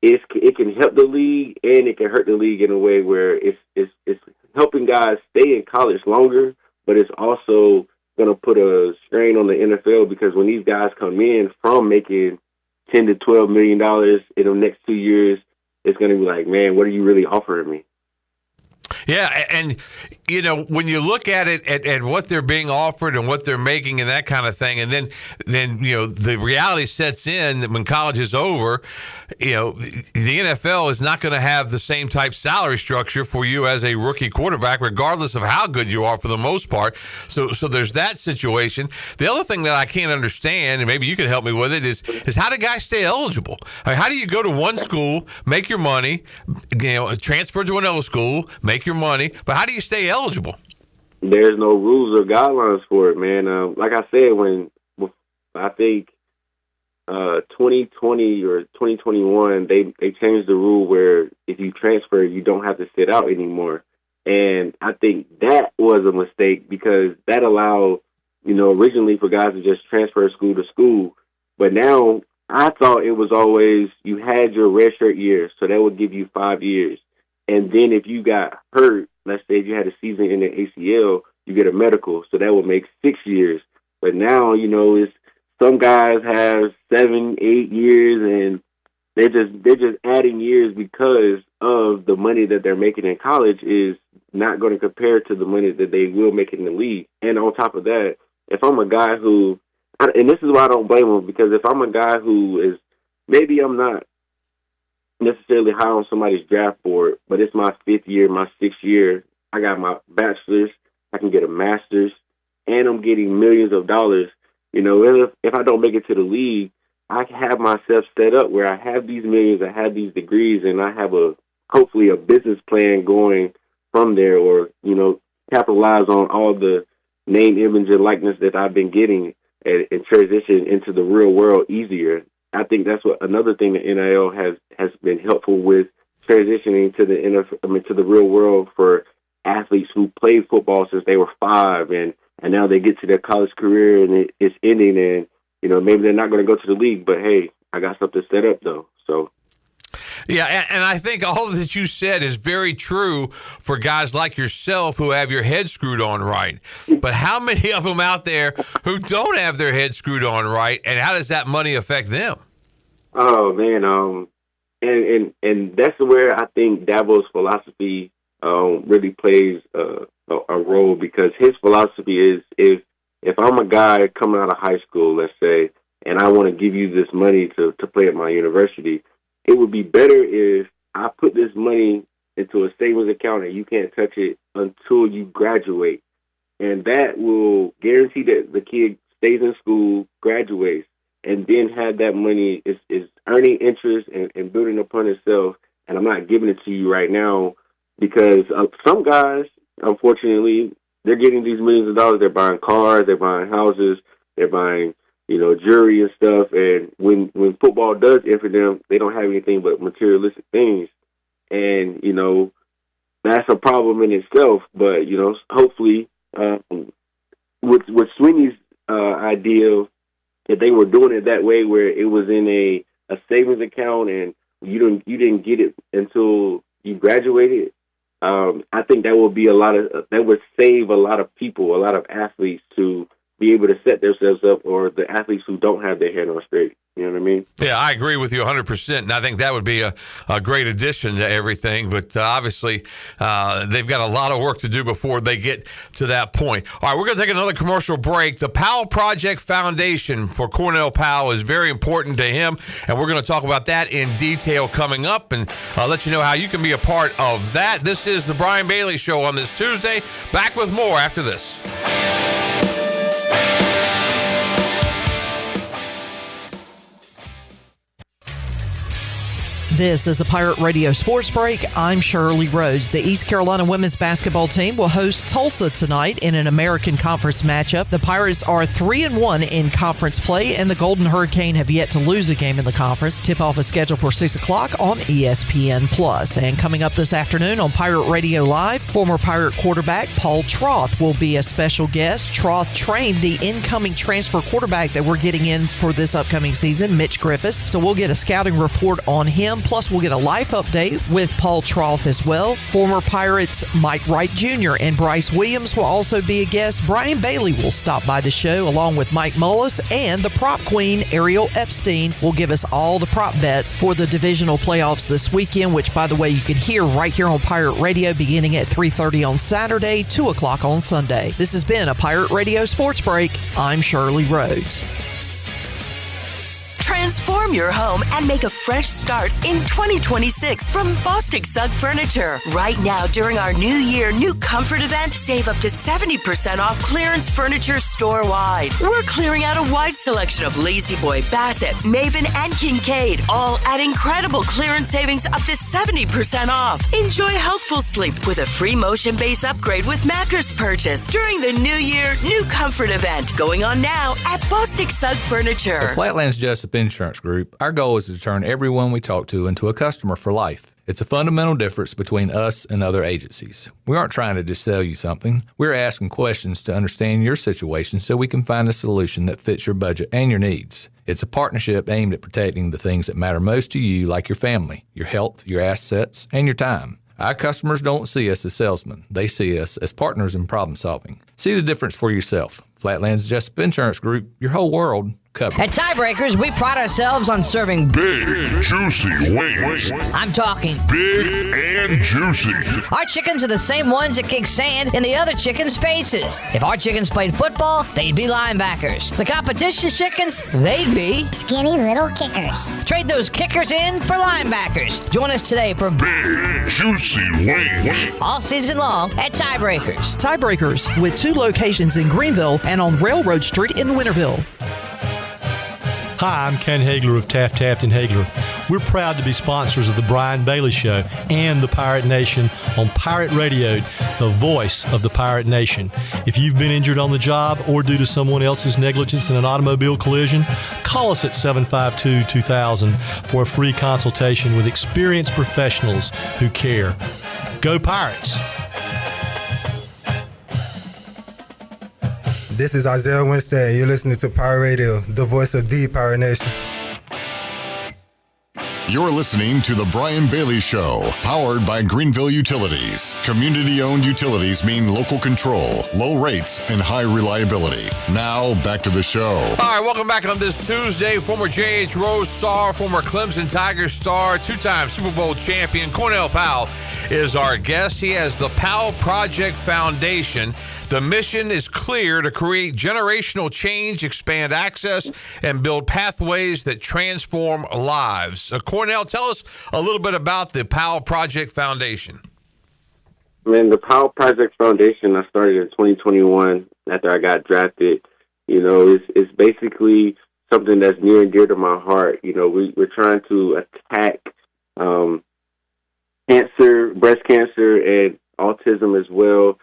it can help the league and it can hurt the league in a way where it's helping guys stay in college longer, but it's also going to put a strain on the NFL, because when these guys come in from making $10 to $12 million in the next 2 years, it's going to be like, man, what are you really offering me? Yeah, and, when you look at it, at what they're being offered and what they're making and that kind of thing, and then the reality sets in that when college is over, the NFL is not going to have the same type salary structure for you as a rookie quarterback, regardless of how good you are for the most part. So there's that situation. The other thing that I can't understand, and maybe you can help me with it, is how do guys stay eligible? I mean, how do you go to one school, make your money, transfer to another school, make your money, but how do you stay eligible? There's no rules or guidelines for it, man. Like I said, when I think 2020 or 2021, they changed the rule where if you transfer, you don't have to sit out anymore. And I think that was a mistake, because that allowed, originally for guys to just transfer school to school. But now I thought it was always you had your redshirt year, so that would give you 5 years. And then if you got hurt, let's say if you had a season in the ACL, you get a medical, so that would make 6 years. But now, it's some guys have 7, 8 years, and they're just adding years because of the money that they're making in college is not going to compare to the money that they will make in the league. And on top of that, if I'm a guy who, and this is why I don't blame them, because if I'm a guy who is, maybe I'm not necessarily high on somebody's draft board, but it's my 5th year, my 6th year. I got my bachelor's, I can get a master's, and I'm getting millions of dollars. If I don't make it to the league, I can have myself set up where I have these millions, I have these degrees, and I have hopefully a business plan going from there, or, capitalize on all the name, image, and likeness that I've been getting and transition into the real world easier. I think that's what another thing that NIL has been helpful with, transitioning to the NFL, to the real world for athletes who played football since they were 5, and now they get to their college career and it's ending, and maybe they're not going to go to the league, but hey, I got something set up though. So. Yeah, and I think all that you said is very true for guys like yourself who have your head screwed on right. But how many of them out there who don't have their head screwed on right, and how does that money affect them? Oh, man, and that's where I think Dabo's philosophy really plays a role, because his philosophy is if I'm a guy coming out of high school, let's say, and I want to give you this money to play at my university, it would be better if I put this money into a savings account and you can't touch it until you graduate. And that will guarantee that the kid stays in school, graduates, and then have that money is earning interest and building upon itself. And I'm not giving it to you right now, because some guys, unfortunately, they're getting these millions of dollars. They're buying cars, they're buying houses, they're buying jewelry and stuff, and when football does end for them, they don't have anything but materialistic things, and that's a problem in itself. But hopefully, with Sweeney's idea, that they were doing it that way, where it was in a savings account and you didn't get it until you graduated. I think that would save a lot of people, a lot of athletes, to be able to set themselves up, or the athletes who don't have their head on straight. You know what I mean? Yeah, I agree with you 100%, and I think that would be a great addition to everything. But obviously, they've got a lot of work to do before they get to that point. All right, we're going to take another commercial break. The Powell Project Foundation for Cornell Powell is very important to him, and we're going to talk about that in detail coming up, and I'll let you know how you can be a part of that. This is the Brian Bailey Show on this Tuesday. Back with more after this. This is a Pirate Radio Sports Break. I'm Shirley Rhodes. The East Carolina women's basketball team will host Tulsa tonight in an American Conference matchup. The Pirates are 3-1 in conference play, and the Golden Hurricane have yet to lose a game in the conference. Tip-off is scheduled for 6 o'clock on ESPN+. And coming up this afternoon on Pirate Radio Live, former Pirate quarterback Paul Troth will be a special guest. Troth trained the incoming transfer quarterback that we're getting in for this upcoming season, Mitch Griffiths. So we'll get a scouting report on him. Plus, we'll get a life update with Paul Troth as well. Former Pirates Mike Wright Jr. and Bryce Williams will also be a guest. Brian Bailey will stop by the show along with Mike Mullis, and the prop queen Ariel Epstein will give us all the prop bets for the divisional playoffs this weekend, which, by the way, you can hear right here on Pirate Radio beginning at 3:30 on Saturday, 2 o'clock on Sunday. This has been a Pirate Radio Sports Break. I'm Shirley Rhodes. Transform your home and make a fresh start in 2026 from Bostic Sugg Furniture. Right now, during our New Year New Comfort event, save up to 70% off clearance furniture store-wide. We're clearing out a wide selection of Lazy Boy, Bassett, Maven, and Kincaid, all at incredible clearance savings up to 70% off. Enjoy healthful sleep with a free motion base upgrade with mattress purchase during the New Year New Comfort event, going on now at Bostic Sugg Furniture. At Flatlands Jessup Insurance Group, our goal is to turn everyone we talk to into a customer for life. It's a fundamental difference between us and other agencies. We aren't trying to just sell you something. We're asking questions to understand your situation so we can find a solution that fits your budget and your needs. It's a partnership aimed at protecting the things that matter most to you, like your family, your health, your assets, and your time. Our customers don't see us as salesmen. They see us as partners in problem solving. See the difference for yourself. Flatlands Jessup Insurance Group, your whole world covered. At Tiebreakers, we pride ourselves on serving big, juicy wings. I'm talking big and juicy. Our chickens are the same ones that kick sand in the other chickens' faces. If our chickens played football, they'd be linebackers. The competition's chickens, they'd be skinny little kickers. Trade those kickers in for linebackers. Join us today for big, juicy wings. All season long at Tiebreakers. Tiebreakers, with 2 locations in Greenville and on Railroad Street in Winterville. Hi, I'm Ken Hagler of Taft, and Hagler. We're proud to be sponsors of the Brian Bailey Show and the Pirate Nation on Pirate Radio, the voice of the Pirate Nation. If you've been injured on the job or due to someone else's negligence in an automobile collision, call us at 752-2000 for a free consultation with experienced professionals who care. Go Pirates! This is Isaiah Winstead. You're listening to Pirate Radio, the voice of the Pirate Nation. You're listening to The Brian Bailey Show, powered by Greenville Utilities. Community-owned utilities mean local control, low rates, and high reliability. Now, back to the show. All right, welcome back on this Tuesday. Former J.H. Rose star, former Clemson Tigers star, 2-time Super Bowl champion, Cornell Powell is our guest. He has the Powell Project Foundation. The mission is clear: to create generational change, expand access, and build pathways that transform lives. Cornell, tell us a little bit about the Powell Project Foundation. Man, the Powell Project Foundation, I started in 2021 after I got drafted. You know, it's basically something that's near and dear to my heart. You know, we're trying to attack cancer, breast cancer, and autism as well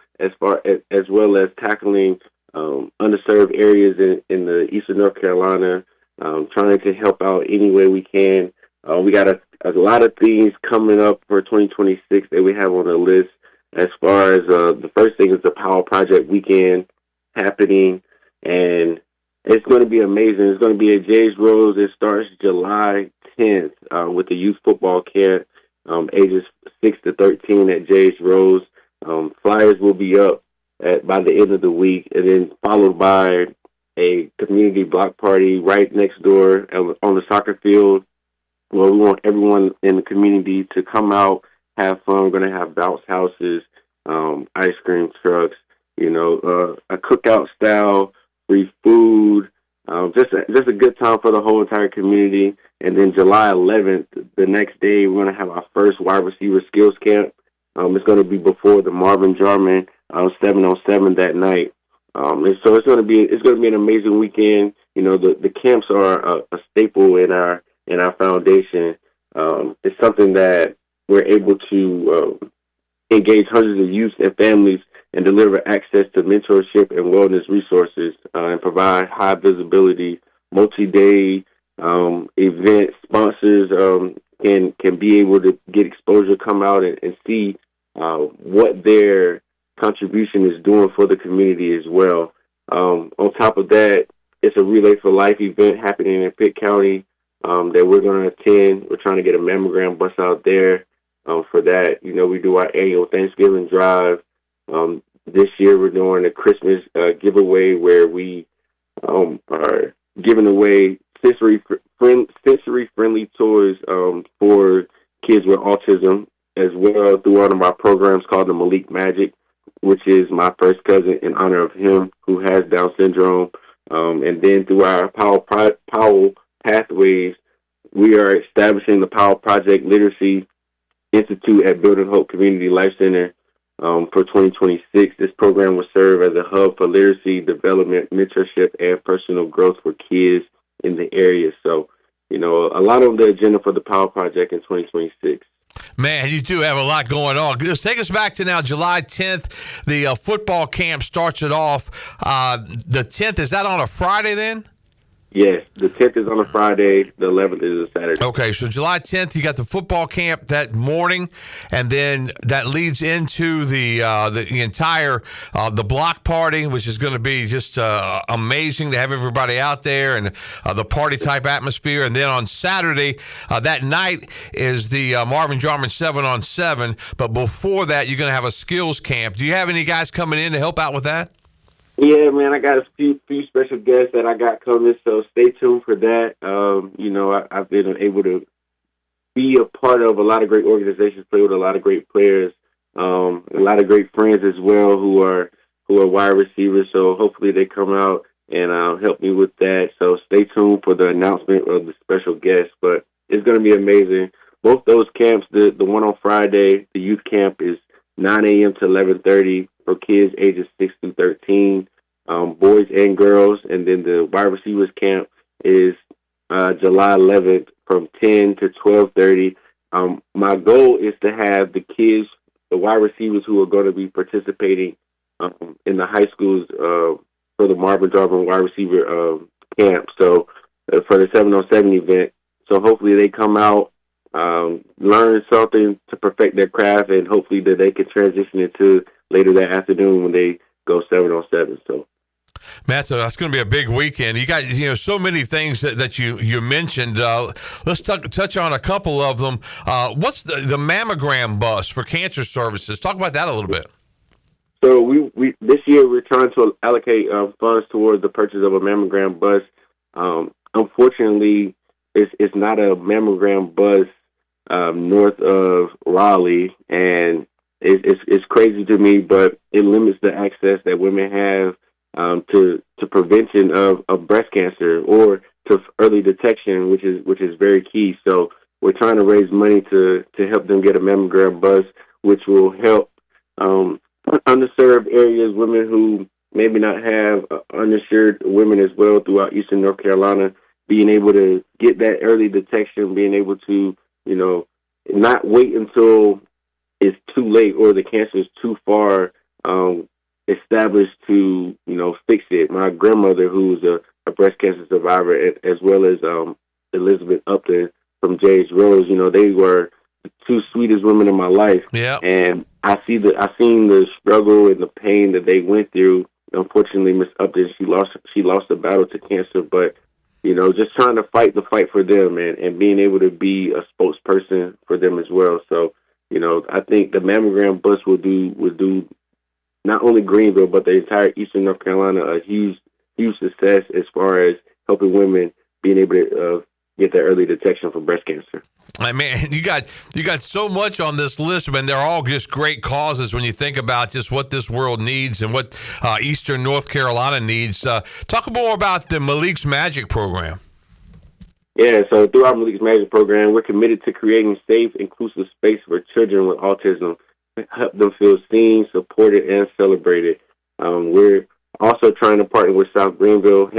as tackling underserved areas in the eastern North Carolina, trying to help out any way we can. We got a lot of things coming up for 2026 that we have on the list. As far as the first thing is the Powell Project Weekend happening, and it's going to be amazing. It's going to be at J.H. Rose. It starts July 10th with the youth football camp, ages 6 to 13 at J.H. Rose. Flyers will be up by the end of the week, and then followed by a community block party right next door on the soccer field. Well, we want everyone in the community to come out, have fun. We're going to have bounce houses, ice cream trucks, a cookout style, free food, just a good time for the whole entire community. And then July 11th, the next day, we're going to have our first wide receiver skills camp. It's going to be before the Marvin Jarman 7-on-7 that night. And so it's going to be an amazing weekend. You know, the camps are a staple in our foundation. It's something that we're able to engage hundreds of youth and families and deliver access to mentorship and wellness resources and provide high visibility, multi-day event sponsors can be able to get exposure, come out and see what their contribution is doing for the community as well. On top of that, it's a Relay for Life event happening in Pitt County that we're going to attend. We're trying to get a mammogram bus out there for that. We do our annual Thanksgiving drive. This year we're doing a Christmas giveaway where we are giving away sensory-friendly toys for kids with autism, as well through one of our programs called the Malik Magic, which is my first cousin in honor of him who has Down syndrome. And then through our Powell Pathways, we are establishing the Powell Project Literacy Institute at Building Hope Community Life Center for 2026. This program will serve as a hub for literacy, development, mentorship, and personal growth for kids in the area. So, a lot on the agenda for the Powell Project in 2026. Man, you do have a lot going on. Just take us back to now, July 10th. The football camp starts it off. The 10th, is that on a Friday then? Yes, the 10th is on a Friday, the 11th is a Saturday. Okay, so July 10th, you got the football camp that morning, and then that leads into the entire the block party, which is going to be just amazing to have everybody out there and the party type atmosphere. And then on Saturday, that night is the Marvin Jarman 7-on-7. But before that, you're going to have a skills camp. Do you have any guys coming in to help out with that? Yeah, man, I got a few special guests that I got coming, so stay tuned for that. I've been able to be a part of a lot of great organizations, play with a lot of great players, a lot of great friends as well who are wide receivers. So hopefully they come out and help me with that. So stay tuned for the announcement of the special guests. But it's going to be amazing. Both those camps, the one on Friday, the youth camp is 9 a.m. to 11:30 for kids ages 6 through 13, boys and girls. And then the wide receivers camp is July 11th from 10 to 12:30. My goal is to have the kids, the wide receivers who are going to be participating in the high schools for the Marvin Jarman wide receiver camp. So for the 7-on-7 event. So hopefully they come out, learn something to perfect their craft, and hopefully that they can transition into later that afternoon when they go 7-on-7. So, Matt, so that's going to be a big weekend. You got so many things that you mentioned. Let's touch on a couple of them. What's the mammogram bus for cancer services? Talk about that a little bit. So we this year we're trying to allocate funds towards the purchase of a mammogram bus. Unfortunately, it's not a mammogram bus north of Raleigh, and it's crazy to me, but it limits the access that women have to prevention of breast cancer or to early detection, which is very key. So we're trying to raise money to help them get a mammogram bus, which will help underserved areas, women who maybe not have underinsured women as well throughout Eastern North Carolina, being able to get that early detection, being able to, not wait until it's too late or the cancer is too far established to, fix it. My grandmother, who's a breast cancer survivor, as well as Elizabeth Upton from Jay's Rose, they were the two sweetest women in my life. Yeah. And I seen the struggle and the pain that they went through. Unfortunately, Miss Upton, she lost the battle to cancer, but just trying to fight the fight for them and being able to be a spokesperson for them as well. So, I think the mammogram bus will do not only Greenville, but the entire Eastern North Carolina a huge success as far as helping women being able to get that early detection for breast cancer. Man, you got so much on this list, man. They're all just great causes when you think about just what this world needs and what Eastern North Carolina needs. Talk more about the Malik's Magic program. Yeah, so through our Malik's Magic program, we're committed to creating safe, inclusive space for children with autism to help them feel seen, supported, and celebrated. We're also trying to partner with South Greenville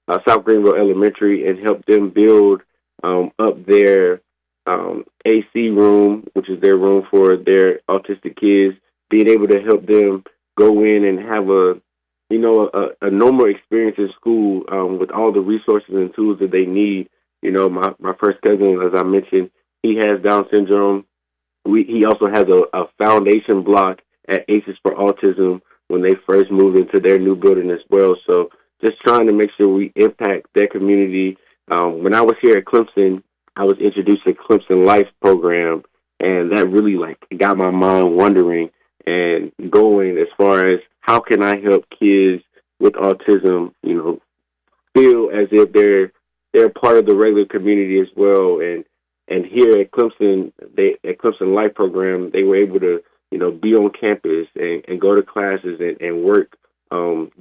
Elementary, and help them build up their AC room, which is their room for their autistic kids, being able to help them go in and have a normal experience in school with all the resources and tools that they need. My first cousin, as I mentioned, he has Down syndrome. He also has a foundation block at Aces for Autism when they first moved into their new building as well. So just trying to make sure we impact that community. When I was here at Clemson, I was introduced to Clemson Life program, and that really got my mind wondering and going as far as how can I help kids with autism, feel as if they're part of the regular community as well. And here at Clemson, at Clemson Life program, they were able to, be on campus and go to classes and work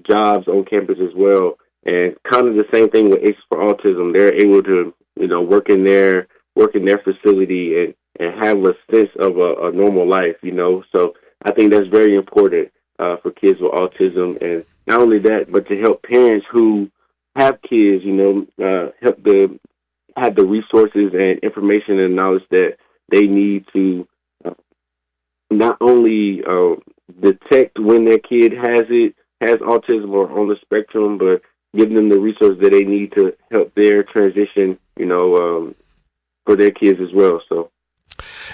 jobs on campus as well. And kind of the same thing with Aces for Autism. They're able to, work in their facility and have a sense of a normal life, So I think that's very important for kids with autism. And not only that, but to help parents who have kids, help them have the resources and information and knowledge that they need to not only detect when their kid has autism or on the spectrum, but give them the resources that they need to help their transition, for their kids as well. So.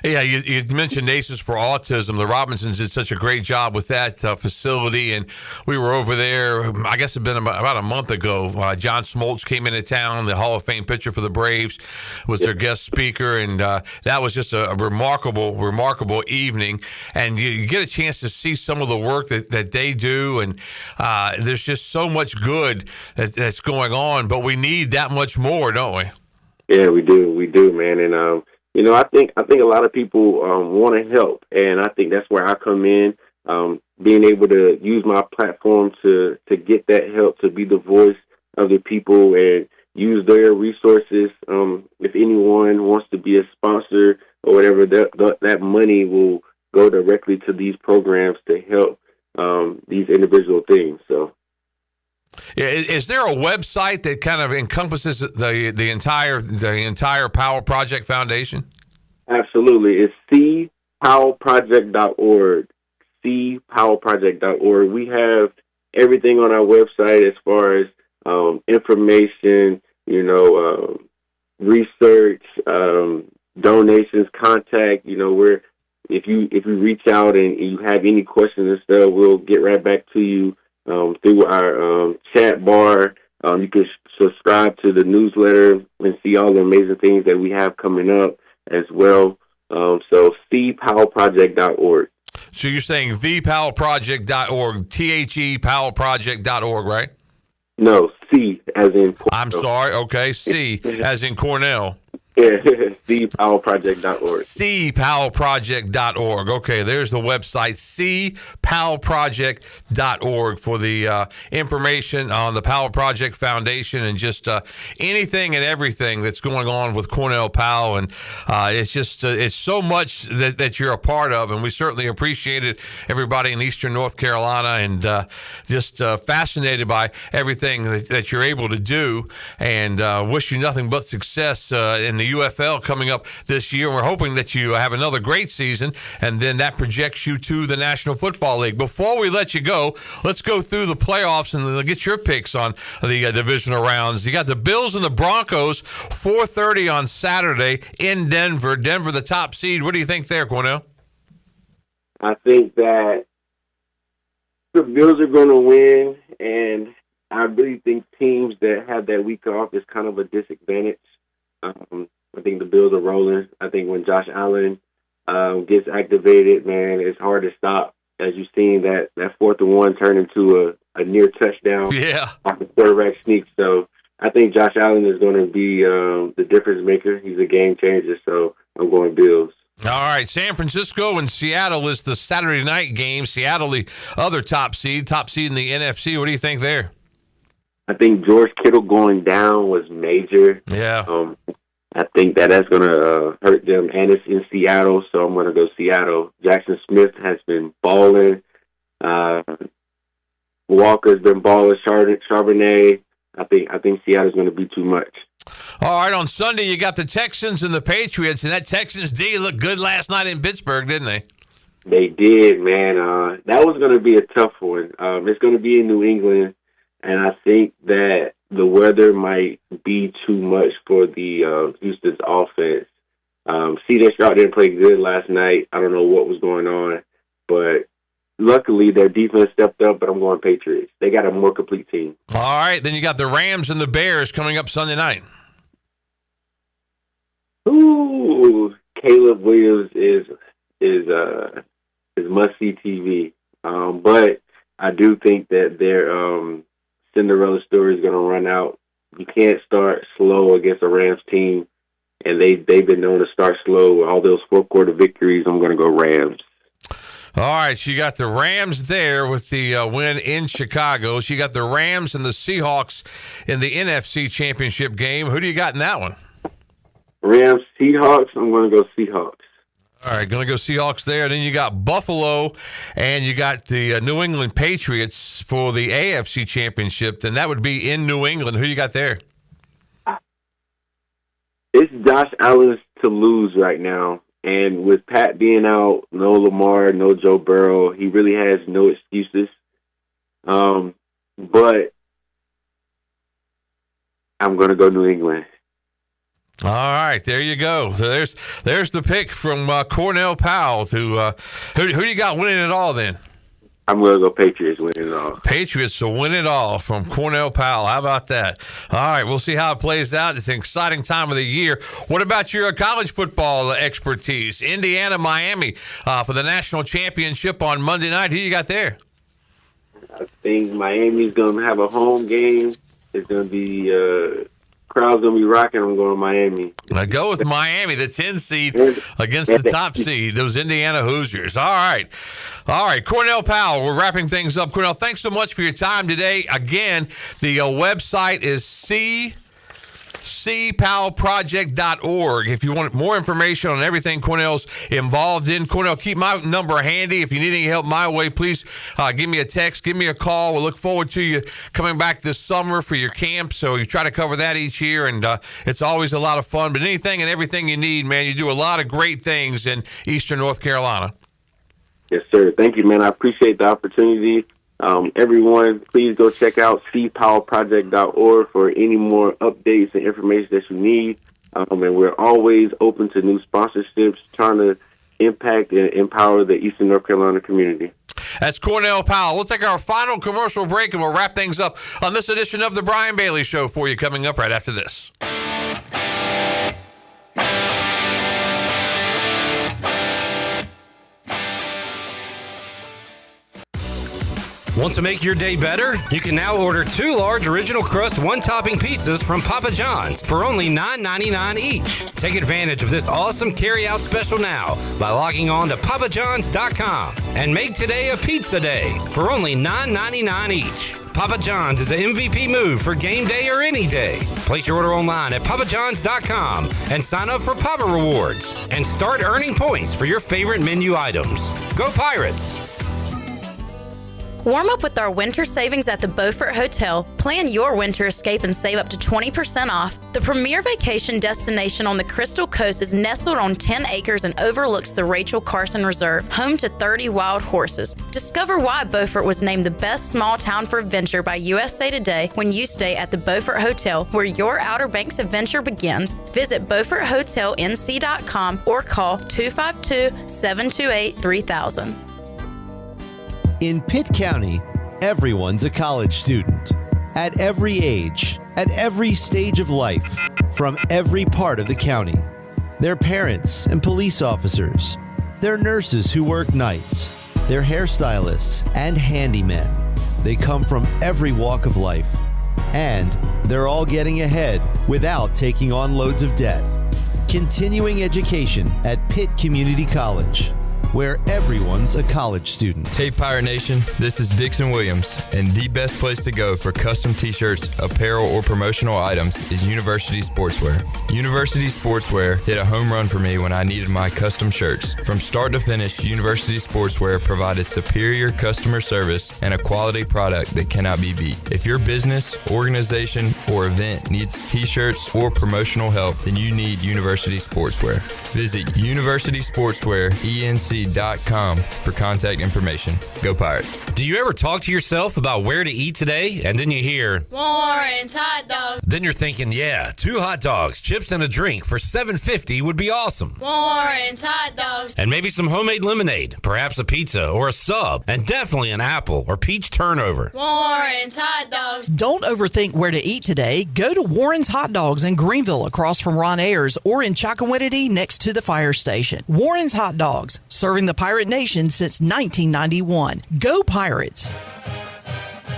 Yeah, you mentioned Aces for Autism. The Robinsons did such a great job with that facility, and we were over there, I guess it's been about a month ago. John Smoltz came into town, the Hall of Fame pitcher for the Braves, was their guest speaker, and that was just a remarkable evening. And you get a chance to see some of the work that they do, and there's just so much good that's going on, but we need that much more, don't we? Yeah, we do, man. And I think a lot of people want to help, and I think that's where I come in, being able to use my platform to get that help, to be the voice of the people and use their resources. If anyone wants to be a sponsor or whatever, that money will go directly to these programs to help these individual things. So. Yeah, is there a website that kind of encompasses the entire Powell Project Foundation? Absolutely. It's cpowellproject.org. cpowellproject.org. We have everything on our website as far as information, research, donations, contact. If you reach out and you have any questions and stuff, we'll get right back to you. Through our chat bar. You can subscribe to the newsletter and see all the amazing things that we have coming up as well. So cpowellproject.org. So you're saying thepowellproject.org, thepowellproject.org, right? No, C as in Cornell. I'm sorry. Okay, C as in Cornell. Yeah, cpowellproject.org. cpowellproject.org. Okay, there's the website, cpowellproject.org, for the information on the Powell Project Foundation and just anything and everything that's going on with Cornell Powell. And it's just it's so much that you're a part of, and we certainly appreciate it, everybody in Eastern North Carolina, and just fascinated by everything that you're able to do, and wish you nothing but success in the UFL coming up this year. We're hoping that you have another great season, and then that projects you to the National Football League. Before we let you go, let's go through the playoffs and get your picks on the divisional rounds. You got the Bills and the Broncos, 4:30 on Saturday in Denver. Denver, the top seed. What do you think there, Cornell? I think that the Bills are going to win, and I really think teams that have that week off is kind of a disadvantage. I think the Bills are rolling. I think when Josh Allen gets activated, man, it's hard to stop. As you've seen, that 4th and 1 turn into a near touchdown. Yeah. Off the quarterback sneak. So I think Josh Allen is going to be the difference maker. He's a game changer. So I'm going Bills. All right, San Francisco and Seattle is the Saturday night game. Seattle, the other top seed in the NFC. What do you think there? I think George Kittle going down was major. Yeah. I think that's going to hurt them, and it's in Seattle, so I'm going to go Seattle. Jackson Smith has been balling. Walker's been balling. Charbonnet. I think Seattle's going to be too much. All right, on Sunday, you got the Texans and the Patriots, and that Texans D looked good last night in Pittsburgh, didn't they? They did, man. That was going to be a tough one. It's going to be in New England, and I think that the weather might be too much for the Houston's offense. C.J. Stroud didn't play good last night. I don't know what was going on, but luckily their defense stepped up, but I'm going Patriots. They got a more complete team. All right, then you got the Rams and the Bears coming up Sunday night. Ooh, Caleb Williams is must-see TV. But I do think that their Cinderella story is going to run out. You can't start slow against a Rams team, and they've been known to start slow. All those fourth-quarter victories, I'm going to go Rams. All right, so you got the Rams there with the win in Chicago. So you got the Rams and the Seahawks in the NFC Championship game. Who do you got in that one? Rams, Seahawks. I'm going to go Seahawks. All right, going to go Seahawks there. Then you got Buffalo, and you got the New England Patriots for the AFC Championship. Then that would be in New England. Who you got there? It's Josh Allen's to lose right now. And with Pat being out, no Lamar, no Joe Burrow, he really has no excuses. But I'm going to go New England. All right, there you go. So there's the pick from Cornell Powell. Who do you got winning it all then? I'm going to go Patriots winning it all. Patriots to win it all from Cornell Powell. How about that? All right, we'll see how it plays out. It's an exciting time of the year. What about your college football expertise? Indiana, Miami for the national championship on Monday night. Who you got there? I think Miami's going to have a home game. It's going to be crowd's going to be rocking. I'm going to Miami. I go with Miami, the 10 seed against the top seed, those Indiana Hoosiers. All right, Cornell Powell, we're wrapping things up. Cornell, thanks so much for your time today. Again, the website is cpowellproject.org. If you want more information on everything Cornell's involved in. Cornell, keep my number handy. If you need any help my way, please give me a text, give me a call. We'll look forward to you coming back this summer for your camp. So you try to cover that each year, and it's always a lot of fun. But anything and everything you need, man, you do a lot of great things in Eastern North Carolina. Yes, sir. Thank you, man. I appreciate the opportunity. Everyone, please go check out cpowellproject.org for any more updates and information that you need. And we're always open to new sponsorships, trying to impact and empower the Eastern North Carolina community. That's Cornell Powell. We'll take our final commercial break, and we'll wrap things up on this edition of The Brian Bailey Show for you coming up right after this. Want to make your day better? You can now order 2 large original crust one-topping pizzas from Papa John's for only $9.99 each. Take advantage of this awesome carry-out special now by logging on to papajohns.com and make today a pizza day for only $9.99 each. Papa John's is the MVP move for game day or any day. Place your order online at papajohns.com and sign up for Papa Rewards and start earning points for your favorite menu items. Go Pirates! Warm up with our winter savings at the Beaufort Hotel. Plan your winter escape and save up to 20% off. The premier vacation destination on the Crystal Coast is nestled on 10 acres and overlooks the Rachel Carson Reserve, home to 30 wild horses. Discover why Beaufort was named the best small town for adventure by USA Today when you stay at the Beaufort Hotel, where your Outer Banks adventure begins. Visit BeaufortHotelNC.com or call 252-728-3000. In Pitt County, everyone's a college student. At every age, at every stage of life, from every part of the county. Their parents and police officers, their nurses who work nights, their hairstylists and handymen. They come from every walk of life. And they're all getting ahead without taking on loads of debt. Continuing education at Pitt Community College. where everyone's a college student. Hey Pirate Nation, this is Dixon Williams, and the best place to go for custom t-shirts, apparel, or promotional items is University Sportswear. University Sportswear hit a home run for me when I needed my custom shirts. From start to finish, University Sportswear provided superior customer service and a quality product that cannot be beat. If your business, organization, or event needs t-shirts or promotional help, then you need University Sportswear. Visit universitysportswearenc.com for contact information. Go Pirates. Do you ever talk to yourself about where to eat today, and then you hear Warren's Hot Dogs? Then you're thinking, yeah, 2 hot dogs, chips, and a drink for $7.50 would be awesome. Warren's Hot Dogs. And maybe some homemade lemonade, perhaps a pizza or a sub, and definitely an apple or peach turnover. Warren's Hot Dogs. Don't overthink where to eat today. Go to Warren's Hot Dogs in Greenville across from Ron Ayers, or in Chocowinity next to the fire station. Warren's Hot Dogs, serving the Pirate Nation since 1991. Go Pirates!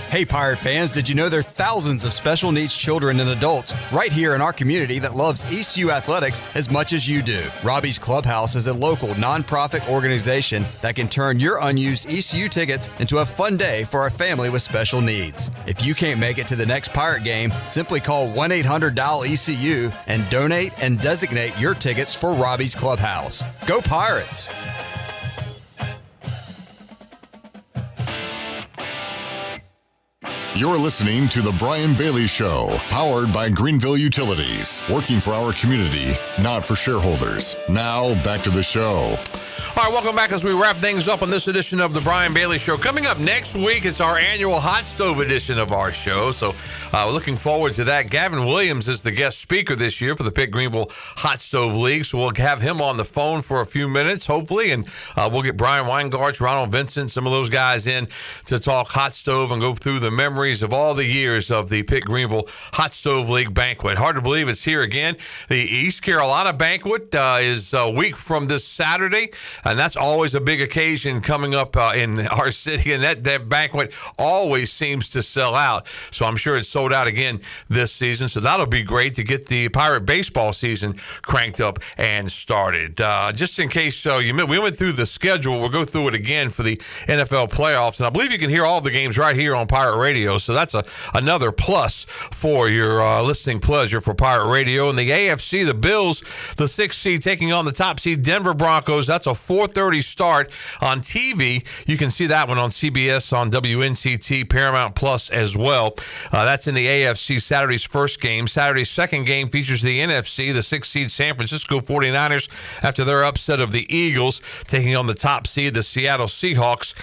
Hey Pirate fans, did you know there are thousands of special needs children and adults right here in our community that loves ECU athletics as much as you do? Robbie's Clubhouse is a local nonprofit organization that can turn your unused ECU tickets into a fun day for a family with special needs. If you can't make it to the next Pirate game, simply call 1-800-DIAL-ECU and donate and designate your tickets for Robbie's Clubhouse. Go Pirates! You're listening to The Brian Bailey Show, powered by Greenville Utilities, working for our community, not for shareholders. Now, back to the show. All right, welcome back as we wrap things up on this edition of the Brian Bailey Show. Coming up next week, it's our annual Hot Stove edition of our show, so looking forward to that. Gavin Williams is the guest speaker this year for the Pitt Greenville Hot Stove League, so we'll have him on the phone for a few minutes, hopefully, and we'll get Brian Weingarts, Ronald Vincent, some of those guys in to talk Hot Stove and go through the memories of all the years of the Pitt Greenville Hot Stove League banquet. Hard to believe it's here again. The East Carolina banquet is a week from this Saturday. And that's always a big occasion coming up in our city, and that banquet always seems to sell out. So I'm sure it's sold out again this season. So that'll be great to get the Pirate baseball season cranked up and started. Just in case we went through the schedule, we'll go through it again for the NFL playoffs. And I believe you can hear all the games right here on Pirate Radio. So that's another plus for your listening pleasure for Pirate Radio. And the AFC, the Bills, the 6th seed, taking on the top seed Denver Broncos. That's a 4:30 start on TV. You can see that one on CBS, on WNCT, Paramount Plus as well. That's in the AFC. Saturday's first game. Saturday's second game features the NFC, the 6th seed San Francisco 49ers, after their upset of the Eagles, taking on the top seed, the Seattle Seahawks.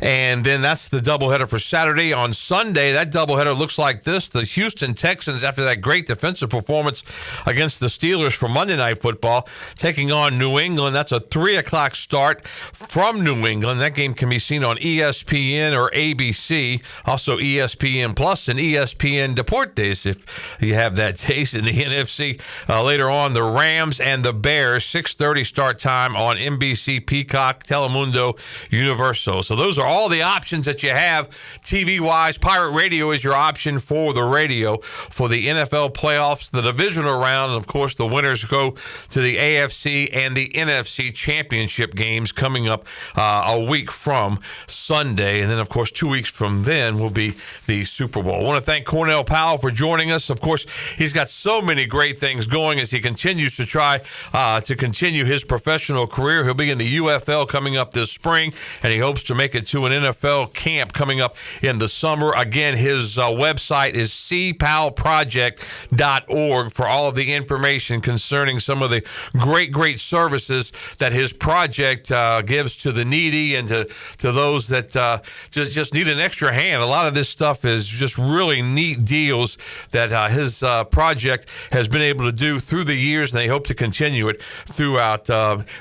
And then that's the doubleheader for Saturday. On Sunday, that doubleheader looks like this. The Houston Texans, after that great defensive performance against the Steelers for Monday Night Football, taking on New England. That's a 3 o'clock start from New England. That game can be seen on ESPN or ABC, also ESPN Plus and ESPN Deportes if you have that taste. In the NFC, later on, the Rams and the Bears, 6:30 start time on NBC, Peacock, Telemundo, Universal. So those are all the options that you have TV-wise. Pirate Radio is your option for the radio for the NFL playoffs, the divisional round, and of course the winners go to the AFC and the NFC championship games coming up a week from Sunday. And then, of course, 2 weeks from then will be the Super Bowl. I want to thank Cornell Powell for joining us. Of course, he's got so many great things going as he continues to try to continue his professional career. He'll be in the UFL coming up this spring, and he hopes to make it to an NFL camp coming up in the summer. Again, his website is cpowellproject.org for all of the information concerning some of the great services that his project gives to the needy and to those that just need an extra hand. A lot of this stuff is just really neat deals that his project has been able to do through the years, and they hope to continue it throughout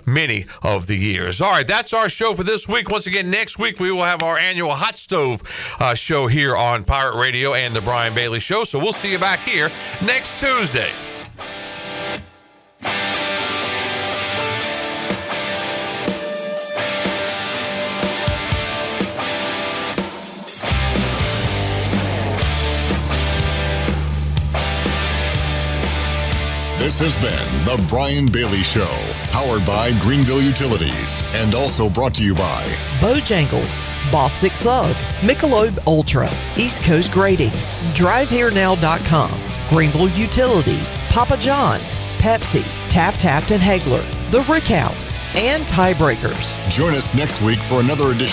many of the years. All right, that's our show for this week. Once again, next week we will have our annual Hot Stove show here on Pirate Radio and the Brian Bailey Show. So we'll see you back here next Tuesday. This has been The Brian Bailey Show, Powered by Greenville Utilities. And also brought to you by Bojangles, Bostic Sugg, Michelob Ultra, East Coast Grading, DriveHereNow.com, Greenville Utilities, Papa John's, Pepsi, Taft and Hagler, The Rick House, and Tiebreakers. Join us next week for another edition